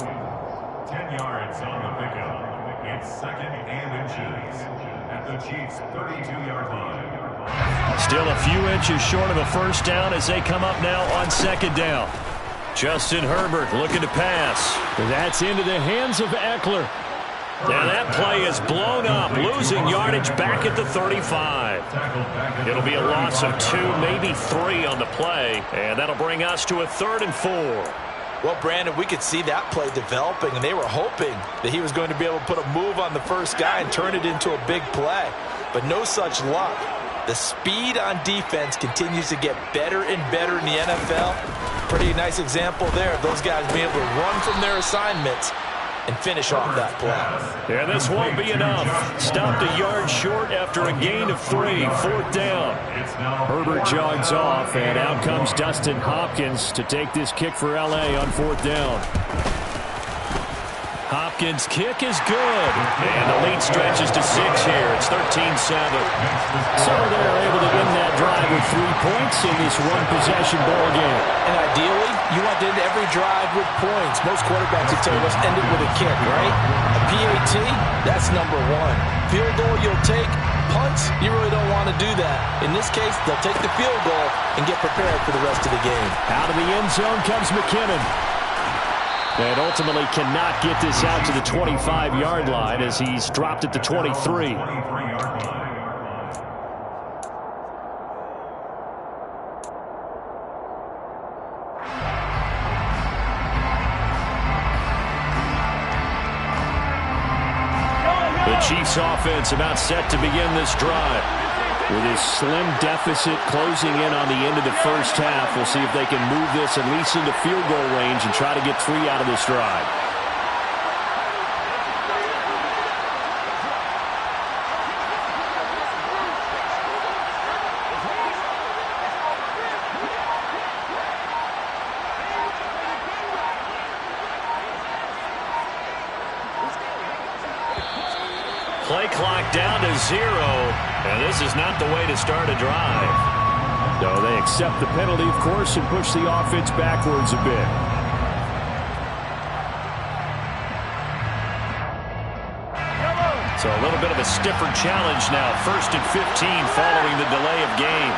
10 yards on the pickup. It's 2nd and inches at the Chiefs' 32-yard line. Still a few inches short of a first down as they come up now on 2nd down. Justin Herbert looking to pass. That's into the hands of Eckler. Now that play is blown up, losing yardage back at the 35. It'll be a loss of 2, maybe 3 on the play, and that'll bring us to a 3rd and 4. Well, Brandon, we could see that play developing, and they were hoping that he was going to be able to put a move on the first guy and turn it into a big play. But no such luck. The speed on defense continues to get better and better in the NFL. Pretty nice example there of those guys being able to run from their assignments and finish off that play. Yeah, this won't be enough. Stopped a yard short after a gain of 3, 4th down. Herbert jogs off, and out comes Dustin Hopkins to take this kick for L.A. on 4th down. Hopkins' kick is good, and the lead stretches to 6 here. It's 13-7. So they're able to win that drive with 3 points in this one-possession ball game. And ideally, you want to end every drive with points. Most quarterbacks would tell you, let's end it with a kick, right? A PAT, that's number 1. Field goal you'll take. Punts, you really don't want to do that. In this case, they'll take the field goal and get prepared for the rest of the game. Out of the end zone comes McKinnon. And ultimately cannot get this out to the 25-yard line as he's dropped at the 23. The Chiefs offense about set to begin this drive. With his slim deficit closing in on the end of the first half, we'll see if they can move this at least into field goal range and try to get 3 out of this drive. Play clock down to 0, and this is not the way to start a drive. No, they accept the penalty, of course, and push the offense backwards a bit. So a little bit of a stiffer challenge now. 1st and 15 following the delay of game.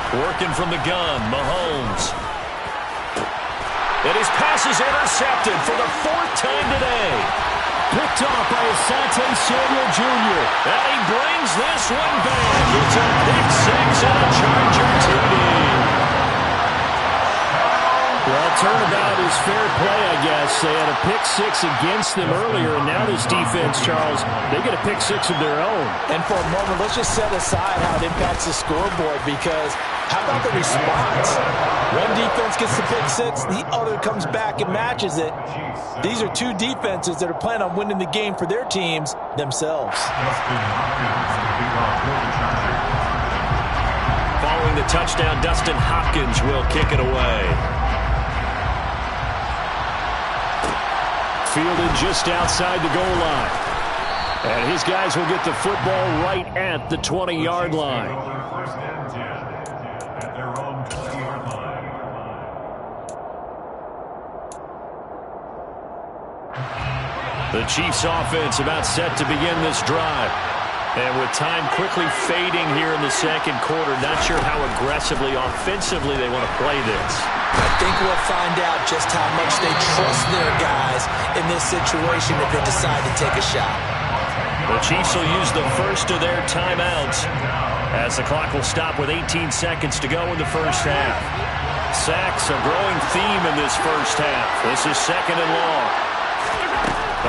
Working from the gun, Mahomes. And his pass is intercepted for the 4th time today. Picked off by Asante Samuel Jr. And he brings this one back. It's a pick 6 and a Charger TD. Well, turnabout is fair play, I guess. They had a pick 6 against them earlier, and now this defense, Charles, they get a pick 6 of their own. And for a moment, let's just set aside how it impacts the scoreboard, because how about the response? One defense gets the pick 6, the other comes back and matches it. These are 2 defenses that are planning on winning the game for their teams themselves. Following the touchdown, Dustin Hopkins will kick it away. Fielded just outside the goal line. And his guys will get the football right at the 20-yard line. The Chiefs offense about set to begin this drive. And with time quickly fading here in the second quarter, not sure how aggressively, offensively they want to play this. I think we'll find out just how much they trust their guys in this situation if they decide to take a shot. The Chiefs will use the first of their timeouts as the clock will stop with 18 seconds to go in the first half. Sacks, a growing theme in this first half. This is 2nd and long.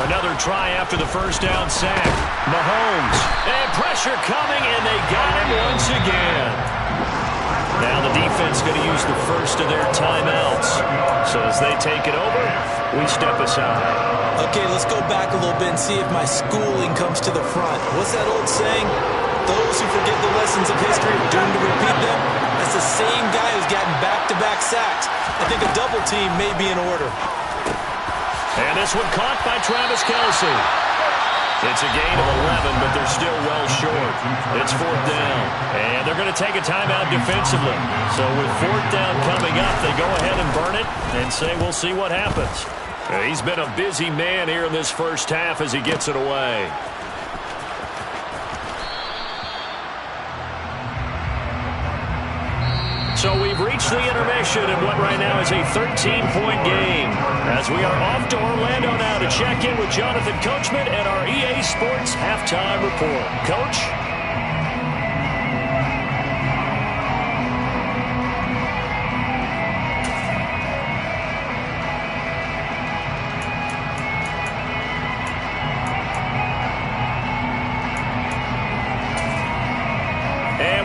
Another try after the first down sack. Mahomes. And pressure coming, and they got him once again. Now the defense going to use the first of their timeouts. So as they take it over, we step aside. Okay, let's go back a little bit and see if my schooling comes to the front. What's that old saying? Those who forget the lessons of history are doomed to repeat them. That's the same guy who's gotten back-to-back sacks. I think a double team may be in order. And this one caught by Travis Kelce. It's a gain of 11, but they're still well short. It's 4th down. And they're going to take a timeout defensively. So with 4th down coming up, they go ahead and burn it and say we'll see what happens. He's been a busy man here in this first half as he gets it away. So we've reached the intermission in what right now is a 13-point game. As we are off to Orlando now to check in with Jonathan Coachman and our EA Sports Halftime Report. Coach?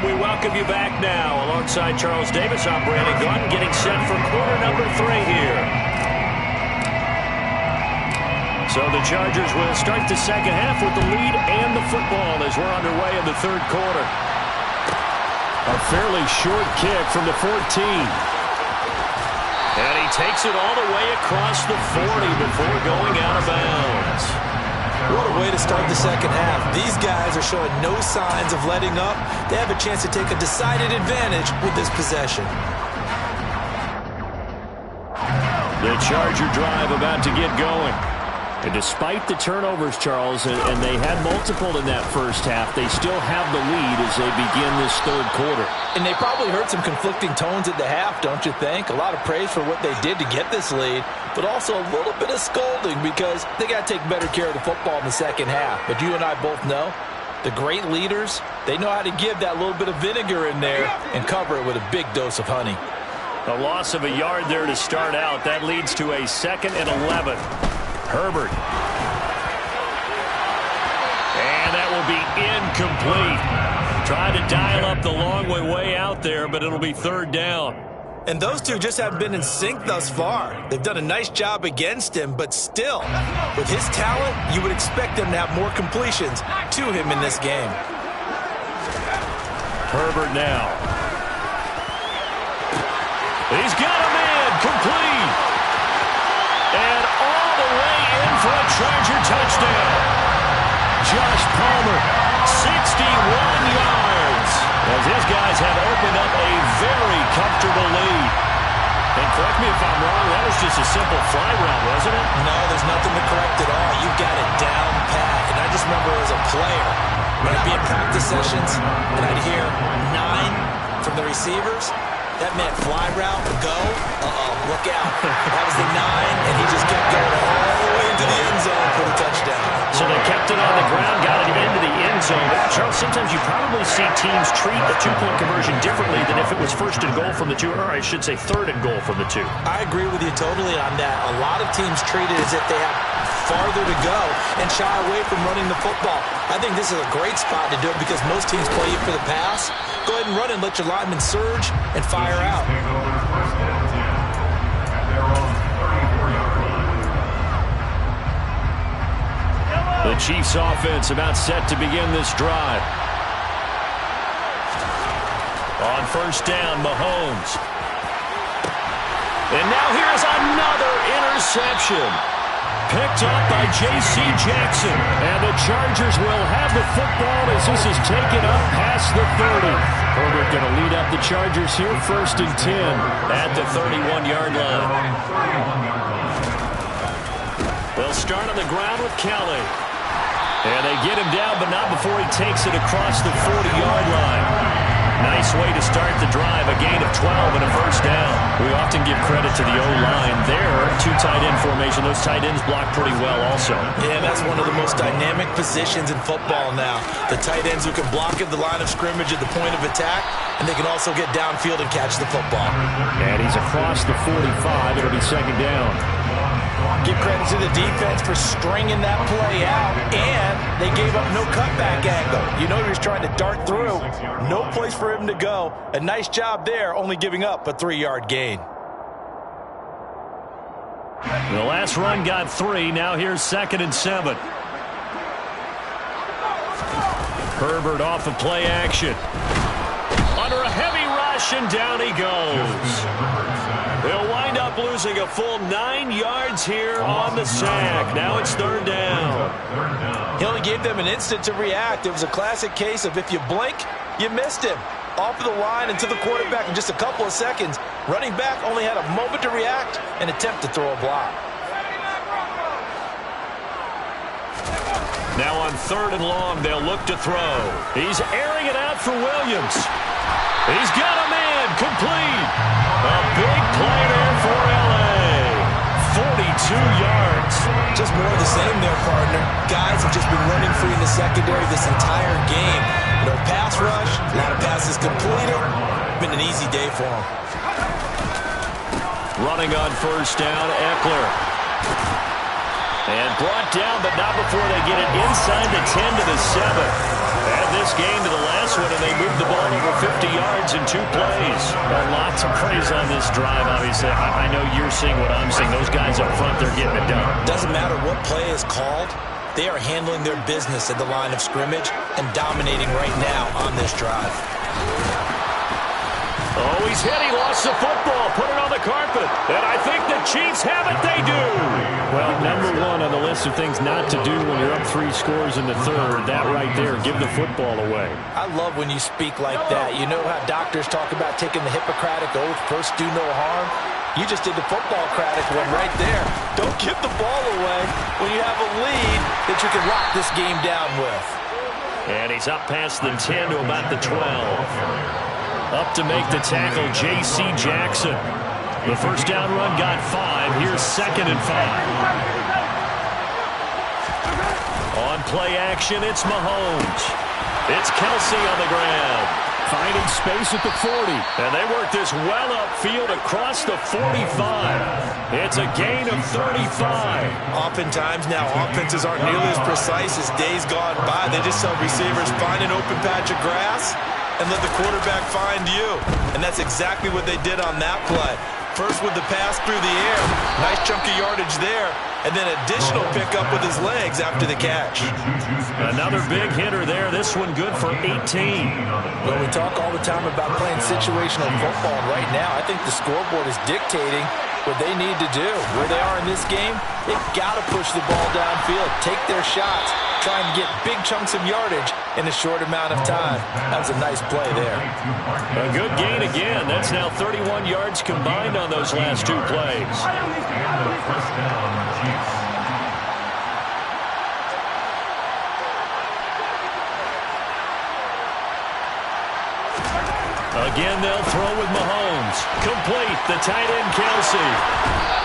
We welcome you back now. Alongside Charles Davis, I'm Brandon Gunn, getting set for quarter number 3 here. So the Chargers will start the second half with the lead and the football as we're underway in the third quarter. A fairly short kick from the 14. And he takes it all the way across the 40 before going out of bounds. What a way to start the second half. These guys are showing no signs of letting up. They have a chance to take a decided advantage with this possession. The Charger drive about to get going. And despite the turnovers, Charles, and they had multiple in that first half, they still have the lead as they begin this third quarter. And they probably heard some conflicting tones at the half, don't you think? A lot of praise for what they did to get this lead, but also a little bit of scolding because they got to take better care of the football in the second half. But you and I both know the great leaders, they know how to give that little bit of vinegar in there and cover it with a big dose of honey. A loss of a yard there to start out. That leads to a 2nd and 11. Herbert. And that will be incomplete. Tried to dial up the long way out there, but it'll be third down. And those two just haven't been in sync thus far. They've done a nice job against him, but still, with his talent, you would expect them to have more completions to him in this game. Herbert now. He's got a man, complete. And all the way in for a Charger touchdown. Josh Palmer, 61 yards. As his guys have opened up a very comfortable lead. And correct me if I'm wrong, that was just a simple fly route, wasn't it? No, there's nothing to correct at all. You got it down pat. And I just remember as a player, when I'd be in practice sessions, and I'd hear 9 from the receivers, that meant fly route, go, look out. That was the 9, and he just kept going all the way into the end zone for the touchdown. So they kept it on the ground, got it into the end zone. But Charles, sometimes you probably see teams treat a 2-point conversion differently than if it was 1st and goal from the 2, or I should say 3rd and goal from the 2. I agree with you totally on that. A lot of teams treat it as if they have farther to go and shy away from running the football. I think this is a great spot to do it because most teams play you for the pass. Go ahead and run and let your linemen surge and fire out. The Chiefs offense about set to begin this drive. On 1st down, Mahomes. And now here's another interception. Picked up by J.C. Jackson. And the Chargers will have the football as this is taken up past the 30. Herbert going to lead up the Chargers here, 1st and 10 at the 31-yard line. They'll start on the ground with Kelly. And they get him down, but not before he takes it across the 40-yard line. Nice way to start the drive, a gain of 12 and a 1st down. We often give credit to the O-line there. 2 tight end formation. Those tight ends block pretty well also. Yeah, that's one of the most dynamic positions in football now. The tight ends who can block at the line of scrimmage at the point of attack, and they can also get downfield and catch the football. And he's across the 45. It'll be 2nd down. Give credit to the defense for stringing that play out, and they gave up no cutback angle. You know he was trying to dart through. No place for him to go. A nice job there, only giving up a 3-yard gain. The last run got 3. Now here's 2nd and 7. Herbert off of play action. Under a heavy rush, and down he goes. They'll wind up losing a full 9 yards here on the sack. Now it's 3rd down. He only gave them an instant to react. It was a classic case of if you blink, you missed him. Off of the line and to the quarterback in just a couple of seconds. Running back only had a moment to react and attempt to throw a block. Now on 3rd and long, they'll look to throw. He's airing it out for Williams. He's got a man, complete. A big play there for L.A. 42 yards. Just more of the same there, partner. Guys have just been running free in the secondary this entire game. No pass rush, a lot of passes completed. Been an easy day for them. Running on first down, Eckler. And brought down, but not before they get it inside the 10 to the 7. Add this game to the last one, and they moved the ball over 50 yards in 2 plays. Well, lots of praise on this drive, obviously. I know you're seeing what I'm seeing. Those guys up front, they're getting it done. Doesn't matter what play is called. They are handling their business at the line of scrimmage and dominating right now on this drive. Oh, he's hit. He lost the football. Put it on the carpet. And I think the Chiefs have it. They do. Well, number one on the list of things not to do when you're up 3 scores in the third. That right there, give the football away. I love when you speak like that. You know how doctors talk about taking the Hippocratic oath, first do no harm? You just did the football-cratic one right there. Don't give the ball away when you have a lead that you can lock this game down with. And he's up past the 10 to about the 12. Up to make the tackle, J.C. Jackson. The first down run got 5. Here's 2nd and 5. On play action, it's Mahomes. It's Kelsey on the ground. Finding space at the 40. And they work this well upfield across the 45. It's a gain of 35. Oftentimes now, offenses aren't nearly as precise as days gone by. They just tell receivers, find an open patch of grass and let the quarterback find you. And that's exactly what they did on that play. First with the pass through the air. Nice chunk of yardage there. And then additional pickup with his legs after the catch. Another big hitter there. This one good for 18. Well, we talk all the time about playing situational football. And right now, I think the scoreboard is dictating what they need to do. Where they are in this game, they've got to push the ball downfield, take their shots, trying to get big chunks of yardage in a short amount of time. That was a nice play there. A good gain again. That's now 31 yards combined on those last 2 plays. Again, they'll throw with Mahomes. Complete, the tight end, Kelsey.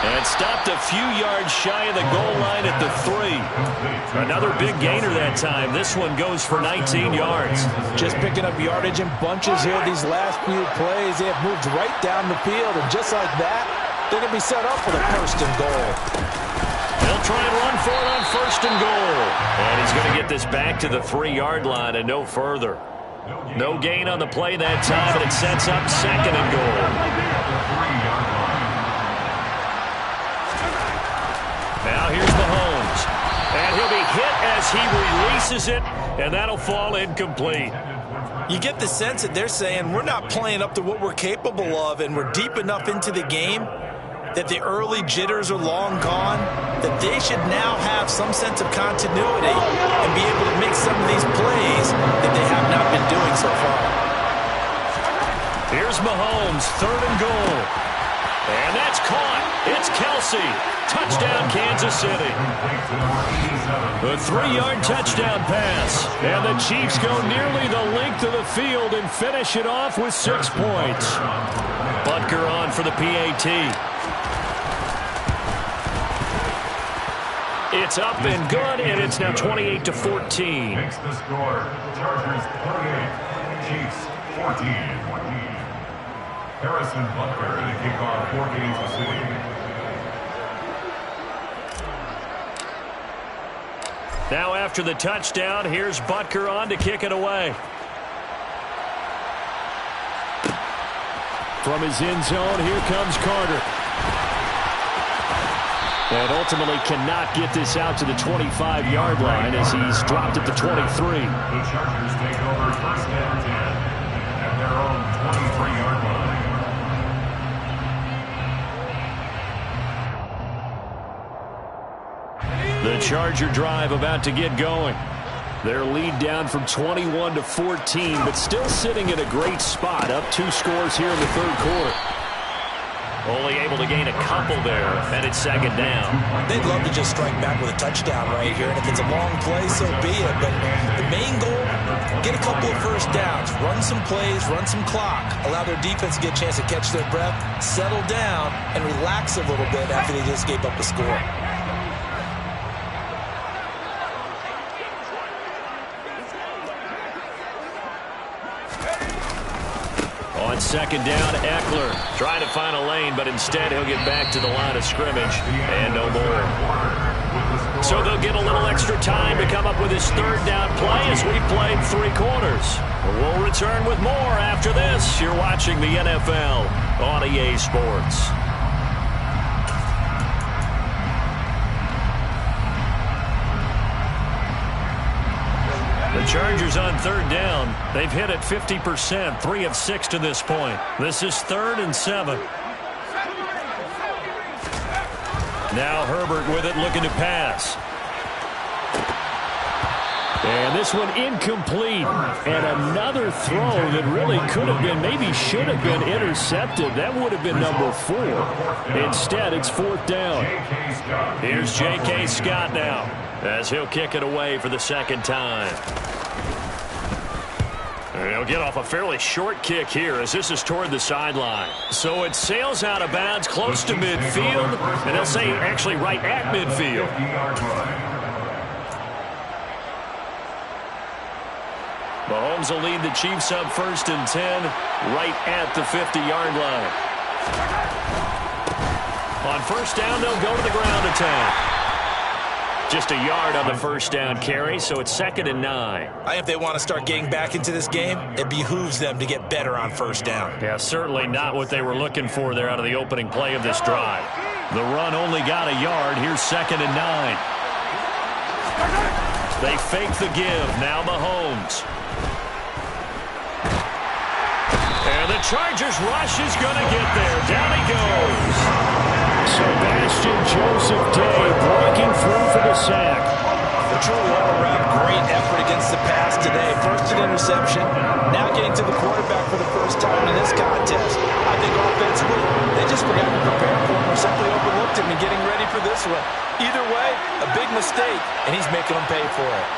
And stopped a few yards shy of the goal line at the 3. Another big gainer that time. This one goes for 19 yards. Just picking up yardage in bunches here these last few plays. They have moved right down the field, and just like that, they're going to be set up for the 1st and goal. They'll try and run for it on 1st and goal. And he's going to get this back to the 3-yard line and no further. No gain on the play that time, and it sets up 2nd and goal. Now here's Mahomes. And he'll be hit as he releases it, and that'll fall incomplete. You get the sense that they're saying we're not playing up to what we're capable of, and we're deep enough into the game that the early jitters are long gone, that they should now have some sense of continuity and be able to make some of these plays that they have not been doing so far. Here's Mahomes, 3rd and goal. And that's caught. It's Kelsey. Touchdown, Kansas City. The 3-yard touchdown pass. And the Chiefs go nearly the length of the field and finish it off with 6 points. Butker on for the PAT. It's up and good, and it's now 28-14. Makes the score. Chargers 38, Chiefs 14. Harrison Butker to kick off for Kansas City. Now after the touchdown, here's Butker on to kick it away. From his end zone, here comes Carter. And ultimately cannot get this out to the 25-yard line as he's dropped at the 23. The Chargers take over 1st and 10 at their own 23-yard line. The Charger drive about to get going. Their lead down from 21-14, but still sitting in a great spot, up 2 scores here in the 3rd quarter. Only able to gain a couple there, and it's second down. They'd love to just strike back with a touchdown right here, and if it's a long play, so be it. But the main goal, get a couple of first downs, run some plays, run some clock, allow their defense to get a chance to catch their breath, settle down, and relax a little bit after they just gave up a score. On second down, Eckler trying to find a lane, but instead he'll get back to the line of scrimmage and no more. So they'll get a little extra time to come up with his third down play as we've played 3 quarters. We'll return with more after this. You're watching the NFL on EA Sports. The Chargers on third down. They've hit it 50%, 3 of 6 to this point. This is 3rd and 7. Now Herbert with it, looking to pass. And this one incomplete. And another throw that really could have been, maybe should have been intercepted. That would have been number 4. Instead, it's 4th down. Here's J.K. Scott now, as he'll kick it away for the second time. And he'll get off a fairly short kick here as this is toward the sideline. So it sails out of bounds close to midfield, and they'll say actually right at midfield. Mahomes will lead the Chiefs up 1st and 10 right at the 50-yard line. On 1st down, they'll go to the ground attack. Just a yard on the 1st down carry, so it's 2nd and 9. If they want to start getting back into this game, it behooves them to get better on 1st down. Yeah, certainly not what they were looking for there out of the opening play of this drive. The run only got a yard. Here's 2nd and 9. They fake the give. Now Mahomes. And the Chargers rush is going to get there. Down he goes. Sebastian Joseph Day breaking through for the sack. A truly all-around great effort against the pass today. First an interception, now getting to the quarterback for the first time in this contest. I think offensively, they just forgot to prepare for him or simply overlooked him and getting ready for this one. Either way, a big mistake, and he's making them pay for it.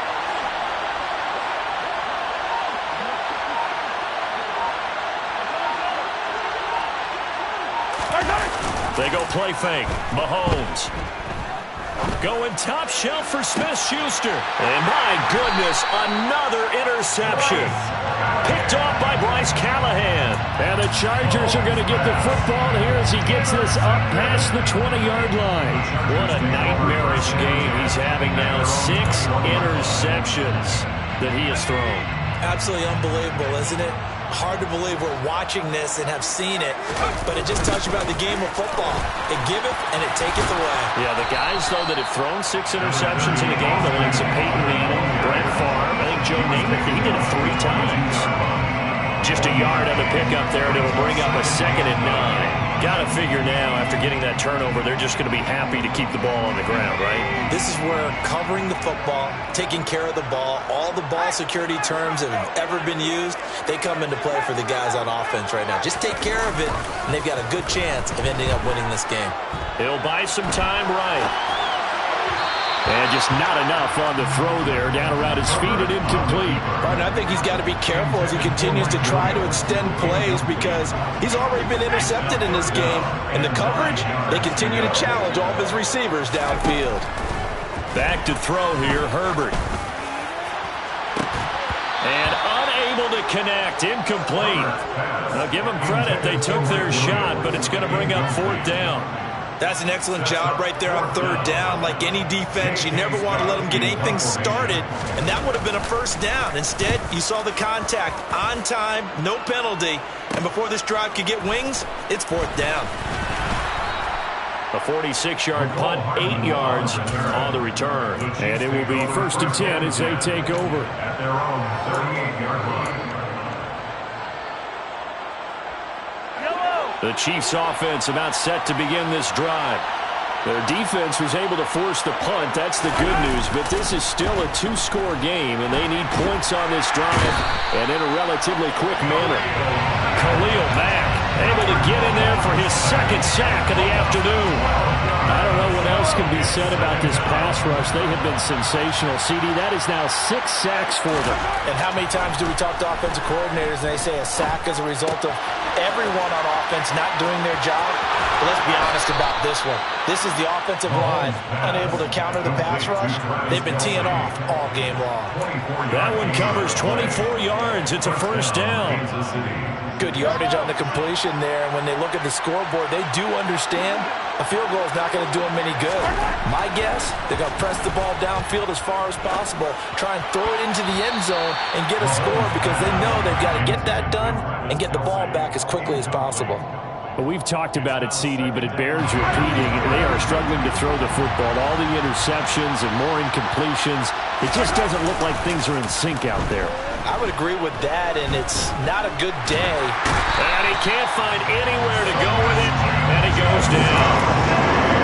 They go play fake. Mahomes. Going top shelf for Smith-Schuster. And my goodness, another interception. Picked off by Bryce Callahan. And the Chargers are going to get the football here as he gets this up past the 20-yard line. What a nightmarish game he's having now. 6 interceptions that he has thrown. Absolutely unbelievable, isn't it? Hard to believe we're watching this and have seen it, but it just tells you about the game of football. It giveth and it taketh away. Yeah, the guys, though, that have thrown 6 interceptions in a game, the likes of Peyton Manning, Brett Favre, I think Joe Namath, he did it 3 times. Just a yard on the pickup there, and it'll bring up a 2nd and 9. Got to figure now, after getting that turnover, they're just going to be happy to keep the ball on the ground, right? This is where covering the football, taking care of the ball, all the ball security terms that have ever been used, they come into play for the guys on offense right now. Just take care of it, and they've got a good chance of ending up winning this game. He'll buy some time right. And just not enough on the throw there. Down around his feet and incomplete. Right, and I think he's got to be careful as he continues to try to extend plays because he's already been intercepted in this game. And the coverage, they continue to challenge all of his receivers downfield. Back to throw here, Herbert. And unable to connect, incomplete. Now give them credit, they took their shot, but it's going to bring up 4th down. That's an excellent job right there on 3rd down. Like any defense, you never want to let them get anything started, and that would have been a 1st down. Instead, you saw the contact on time, no penalty, and before this drive could get wings, it's 4th down. A 46-yard punt, 8 yards on the return. And it will be 1st and 10 as they take over. At their own 38-yard line. The Chiefs' offense about set to begin this drive. Their defense was able to force the punt. That's the good news. But this is still a 2-score game, and they need points on this drive and in a relatively quick manner. Khalil Mack able to get in there for his second sack of the afternoon. I don't know what else can be said about this pass rush. They have been sensational. CD, that is now 6 sacks for them. And how many times do we talk to offensive coordinators and they say a sack is a result of everyone on offense not doing their job? But let's be honest about this one. This is the offensive line unable to counter the pass rush. They've been teeing off all game long. That one covers 24 yards. It's a first down. Good yardage on the completion there. And when they look at the scoreboard, they do understand a field goal is not going to do them any good. My guess, they're going to press the ball downfield as far as possible, try and throw it into the end zone and get a score because they know they've got to get that done and get the ball back as quickly as possible. Well, we've talked about it, CD, but it bears repeating. They are struggling to throw the football. All the interceptions and more incompletions. It just doesn't look like things are in sync out there. I would agree with that, and it's not a good day. And he can't find anywhere to go with it, and he goes down.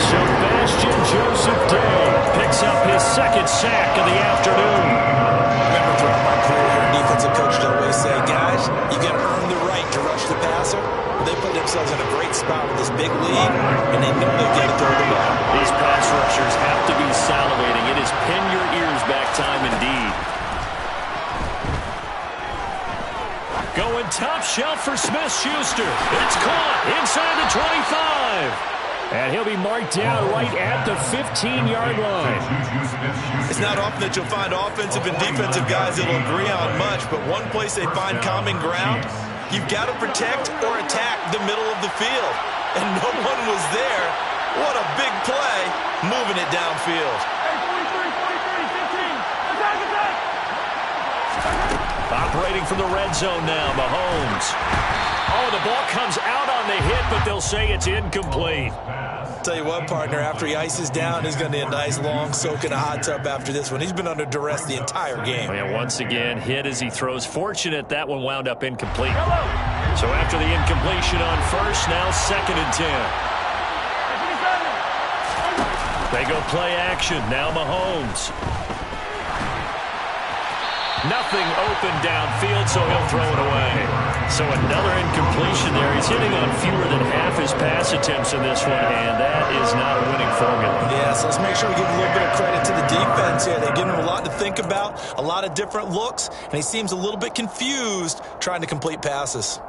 Sebastian Joseph Day picks up his second sack of the afternoon. Remember, throughout my career here, defensive coaches always say, guys, you got to earn the right to rush the passer. They put themselves in a great spot with this big lead, and they know they've got to throw the ball. These pass rushers have to be salivating. It is pin your ears back time indeed. Going top shelf for Smith-Schuster. It's caught inside the 25. And he'll be marked down right at the 15-yard line. It's not often that you'll find offensive and defensive guys that will agree on much, but one place they find common ground, you've got to protect or attack the middle of the field. And no one was there. What a big play, moving it downfield. Operating from the red zone now, Mahomes. Oh, the ball comes out on the hit, but they'll say it's incomplete. Tell you what, partner, after he ices down, he's going to need a nice long soak in a hot tub after this one. He's been under duress the entire game. And once again, hit as he throws. Fortunate that one wound up incomplete. So after the incompletion on first, now 2nd and 10. They go play action. Now Mahomes. Nothing open downfield, so he'll throw it away. So another incompletion there. He's hitting on fewer than half his pass attempts in this one, and that is not a winning formula. Yeah, so let's make sure we give a little bit of credit to the defense here. They've given him a lot to think about, a lot of different looks, and he seems a little bit confused trying to complete passes.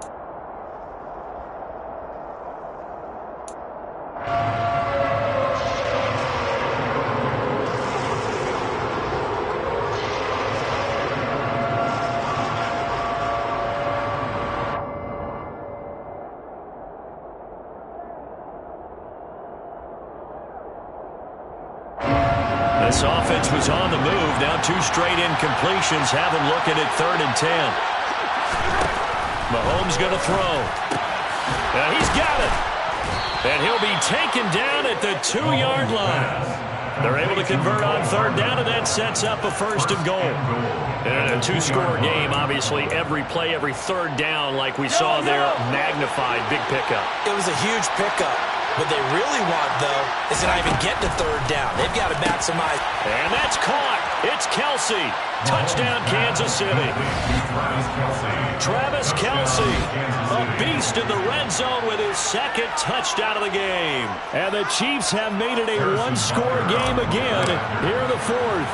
This offense was on the move. Now 2 straight incompletions have them looking at 3rd and 10. Mahomes going to throw. He's got it. And he'll be taken down at the 2-yard line. They're able to convert on 3rd down, and that sets up a 1st and goal. And a 2-score game, obviously, every play, every 3rd down, like we saw there, magnified, big pickup. It was a huge pickup. What they really want, though, is to not even get to 3rd down. They've got to maximize. And that's caught. It's Kelsey. Touchdown, Kansas City. Travis Kelsey, a beast in the red zone with his 2nd touchdown of the game. And the Chiefs have made it a 1-score game again here in the 4th.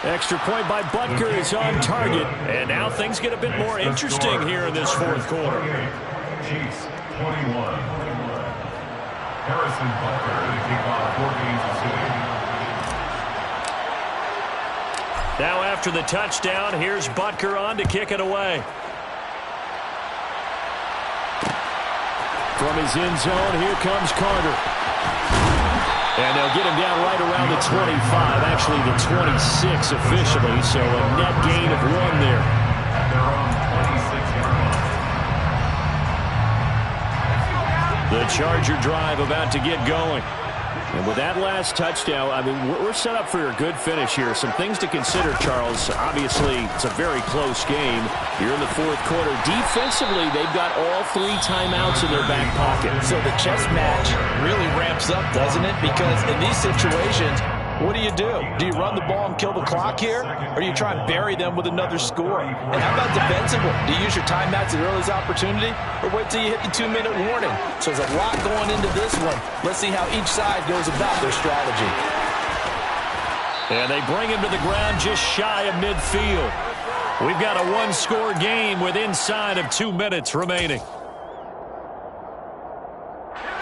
Extra point by Butker is on target. And now things get a bit more interesting here in this 4th quarter. Chiefs 21. Harrison Butker to kick off for Kansas City. Now after the touchdown, here's Butker on to kick it away. From his end zone, here comes Carter. And they'll get him down right around the 25, actually the 26 officially, so a net gain of 1 there. At their own 26-yard line. The Charger drive about to get going. And with that last touchdown, I mean, we're set up for a good finish here. Some things to consider, Charles. Obviously, it's a very close game. Here in the 4th quarter, defensively, they've got all 3 timeouts in their back pocket. So the chess match really ramps up, doesn't it? Because in these situations, What do? Do you run the ball and kill the clock here? Or do you try and bury them with another score? And how about defensively? Do you use your timeouts at the earliest opportunity? Or wait till you hit the 2-minute warning? So there's a lot going into this one. Let's see how each side goes about their strategy. And they bring him to the ground just shy of midfield. We've got a one-score game with inside of 2 minutes remaining.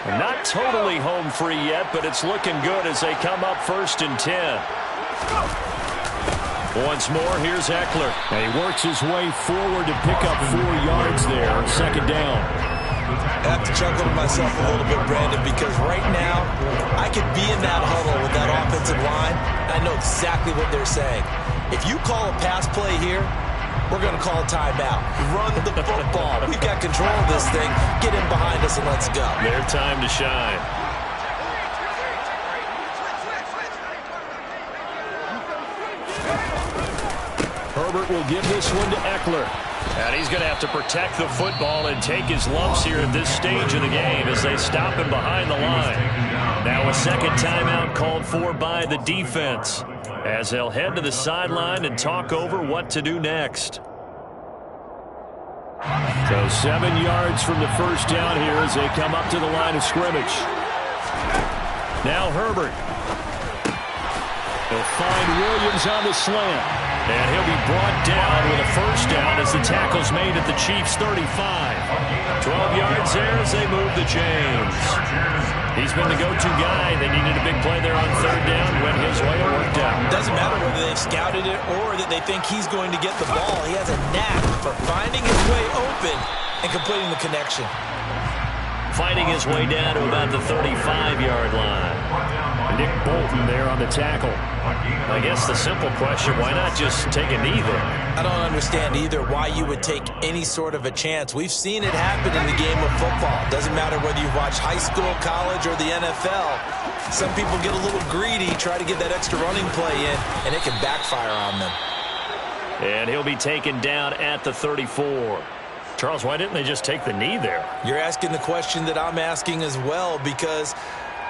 Not totally home free yet, but it's looking good as they come up 1st and 10. Once more, here's Eckler. And he works his way forward to pick up 4 yards there on 2nd down. I have to chuckle to myself a little bit, Brandon, because right now I could be in that huddle with that offensive line. I know exactly what they're saying. If you call a pass play here, we're going to call a timeout. Run the football. We've got control of this thing. Get in behind us and let's go. Their time to shine. Herbert will give this one to Eckler. And he's going to have to protect the football and take his lumps here at this stage of the game as they stop him behind the line. Now a second timeout called for by the defense, as they'll head to the sideline and talk over what to do next. So 7 yards from the first down here as they come up to the line of scrimmage. Now Herbert. He'll find Williams on the slant. And he'll be brought down with a first down as the tackle's made at the Chiefs' 35. 12 yards there as they move the chains. He's been the go-to guy. They needed a big play there on 3rd down. Went his way, it worked out. Doesn't matter whether they've scouted it or that they think he's going to get the ball. He has a knack for finding his way open and completing the connection. Fighting his way down to about the 35-yard line. Nick Bolton there on the tackle. I guess the simple question, why not just take a knee there? I don't understand either why you would take any sort of a chance. We've seen it happen in the game of football. Doesn't matter whether you've watched high school, college, or the NFL. Some people get a little greedy, try to get that extra running play in, and it can backfire on them. And he'll be taken down at the 34. Charles, why didn't they just take the knee there? You're asking the question that I'm asking as well, because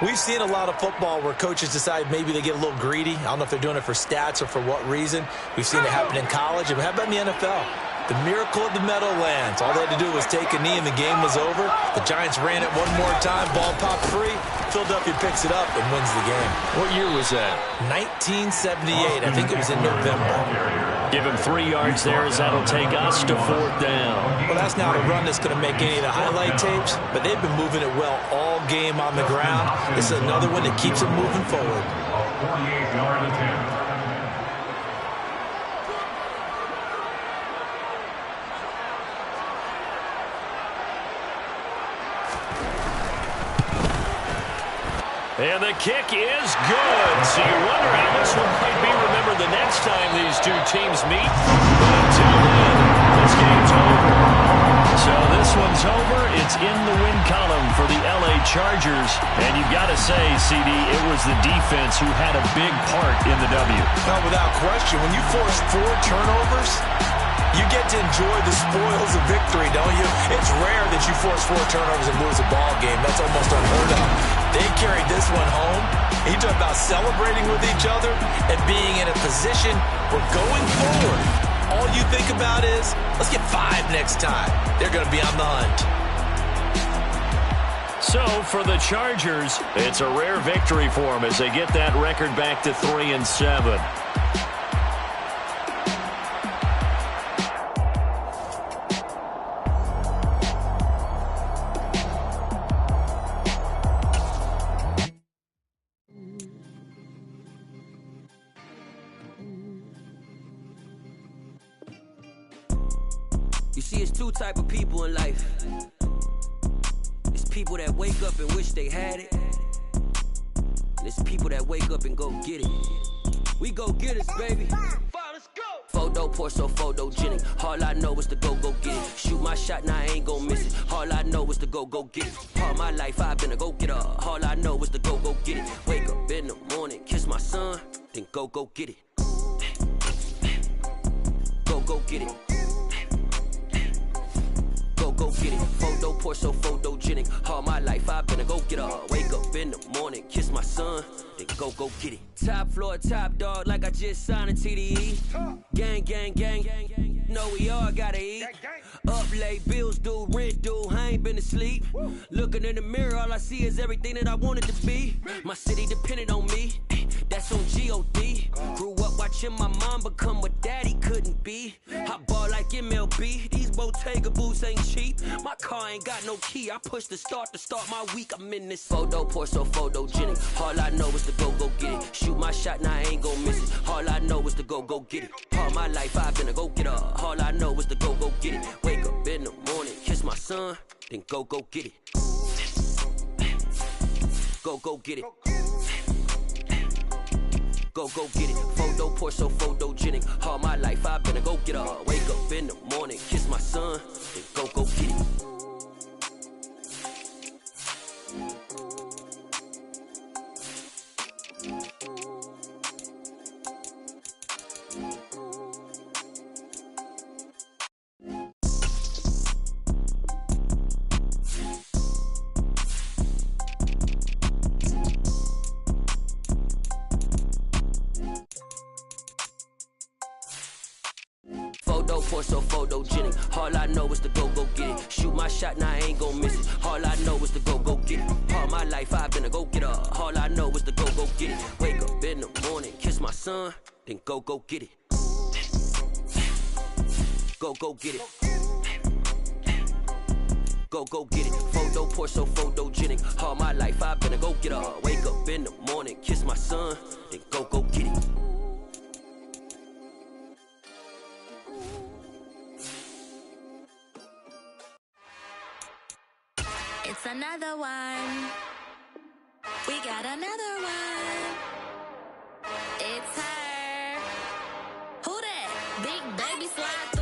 we've seen a lot of football where coaches decide maybe they get a little greedy. I don't know if they're doing it for stats or for what reason. We've seen it happen in college. And how about in the NFL? The miracle of the Meadowlands. All they had to do was take a knee and the game was over. The Giants ran it one more time. Ball popped free. Philadelphia picks it up and wins the game. What year was that? 1978. I think it was in November. Give him 3 yards there as that'll take us to 4th down. Well, that's not a run that's going to make any of the highlight tapes, but they've been moving it well all game on the ground. This is another one that keeps them moving forward. A 48-yard attempt. And the kick is good. So you wonder how this one might be remembered the next time these two teams meet. But until then, this game's over. So this one's over. It's in the win column for the LA Chargers. And you've got to say, CD, it was the defense who had a big part in the W. No, without question. When you force 4 turnovers, you get to enjoy the spoils of victory, don't you? It's rare that you force 4 turnovers and lose a ball game. That's almost unheard of. They carried this one home. You talk about celebrating with each other and being in a position where going forward, all you think about is, let's get 5 next time. They're going to be on the hunt. So for the Chargers, it's a rare victory for them as they get that record back to 3-7. You see, it's 2 type of people in life. It's people that wake up and wish they had it. And it's people that wake up and go get it. We go get it, baby. Photo poor, so photogenic. All I know is to go get it. Shoot my shot, now I ain't gon' miss it. All I know is to go get it. All my life I've been a go-getter. All I know is to go get it. Wake up in the morning, kiss my son, then go get it. Go get it. Go get it. Photo poor, so photogenic. All my life I've been a go-getter. Wake up in the morning, kiss my son, then Go get it. Top floor, top dog, like I just signed a TDE. Gang, gang, gang, gang, gang. No, we all gotta eat. Up late, bills due, rent due, I ain't been asleep. Looking in the mirror, all I see is everything that I wanted to be. My city depended on me, that's on G.O.D. Grew up watching my mom become what daddy couldn't be. I ball like MLB, these Bottega boots ain't cheap. My car ain't got no key, I push the start to start my week. I'm in this photo, pour so photogenic. All I know is to go get it. Shoot my shot, now I ain't gon' miss it. All I know is to go get it. All my life I've been a go-getter. All I know is to go get it. Wake up in the morning, kiss my son, then go get it. Go get it. Go get it. Photo, pour so photogenic. All my life I've been a go-getter. Wake up in the morning, kiss my son, then go get it. Photo, pour so photogenic. All I know is to go get it. Shoot my shot, now I ain't gon' miss it. All I know is to go get it. All my life I've been a go-getter. All I know is to go get it. Wake up in the morning, kiss my son, then go get it. Go get it. Go get it. Photo, pour so photogenic. All my life I've been a go-getter. Wake up in the morning, kiss my son, then go get it. It's another one. We got another one. It's her. Who that? Big baby slide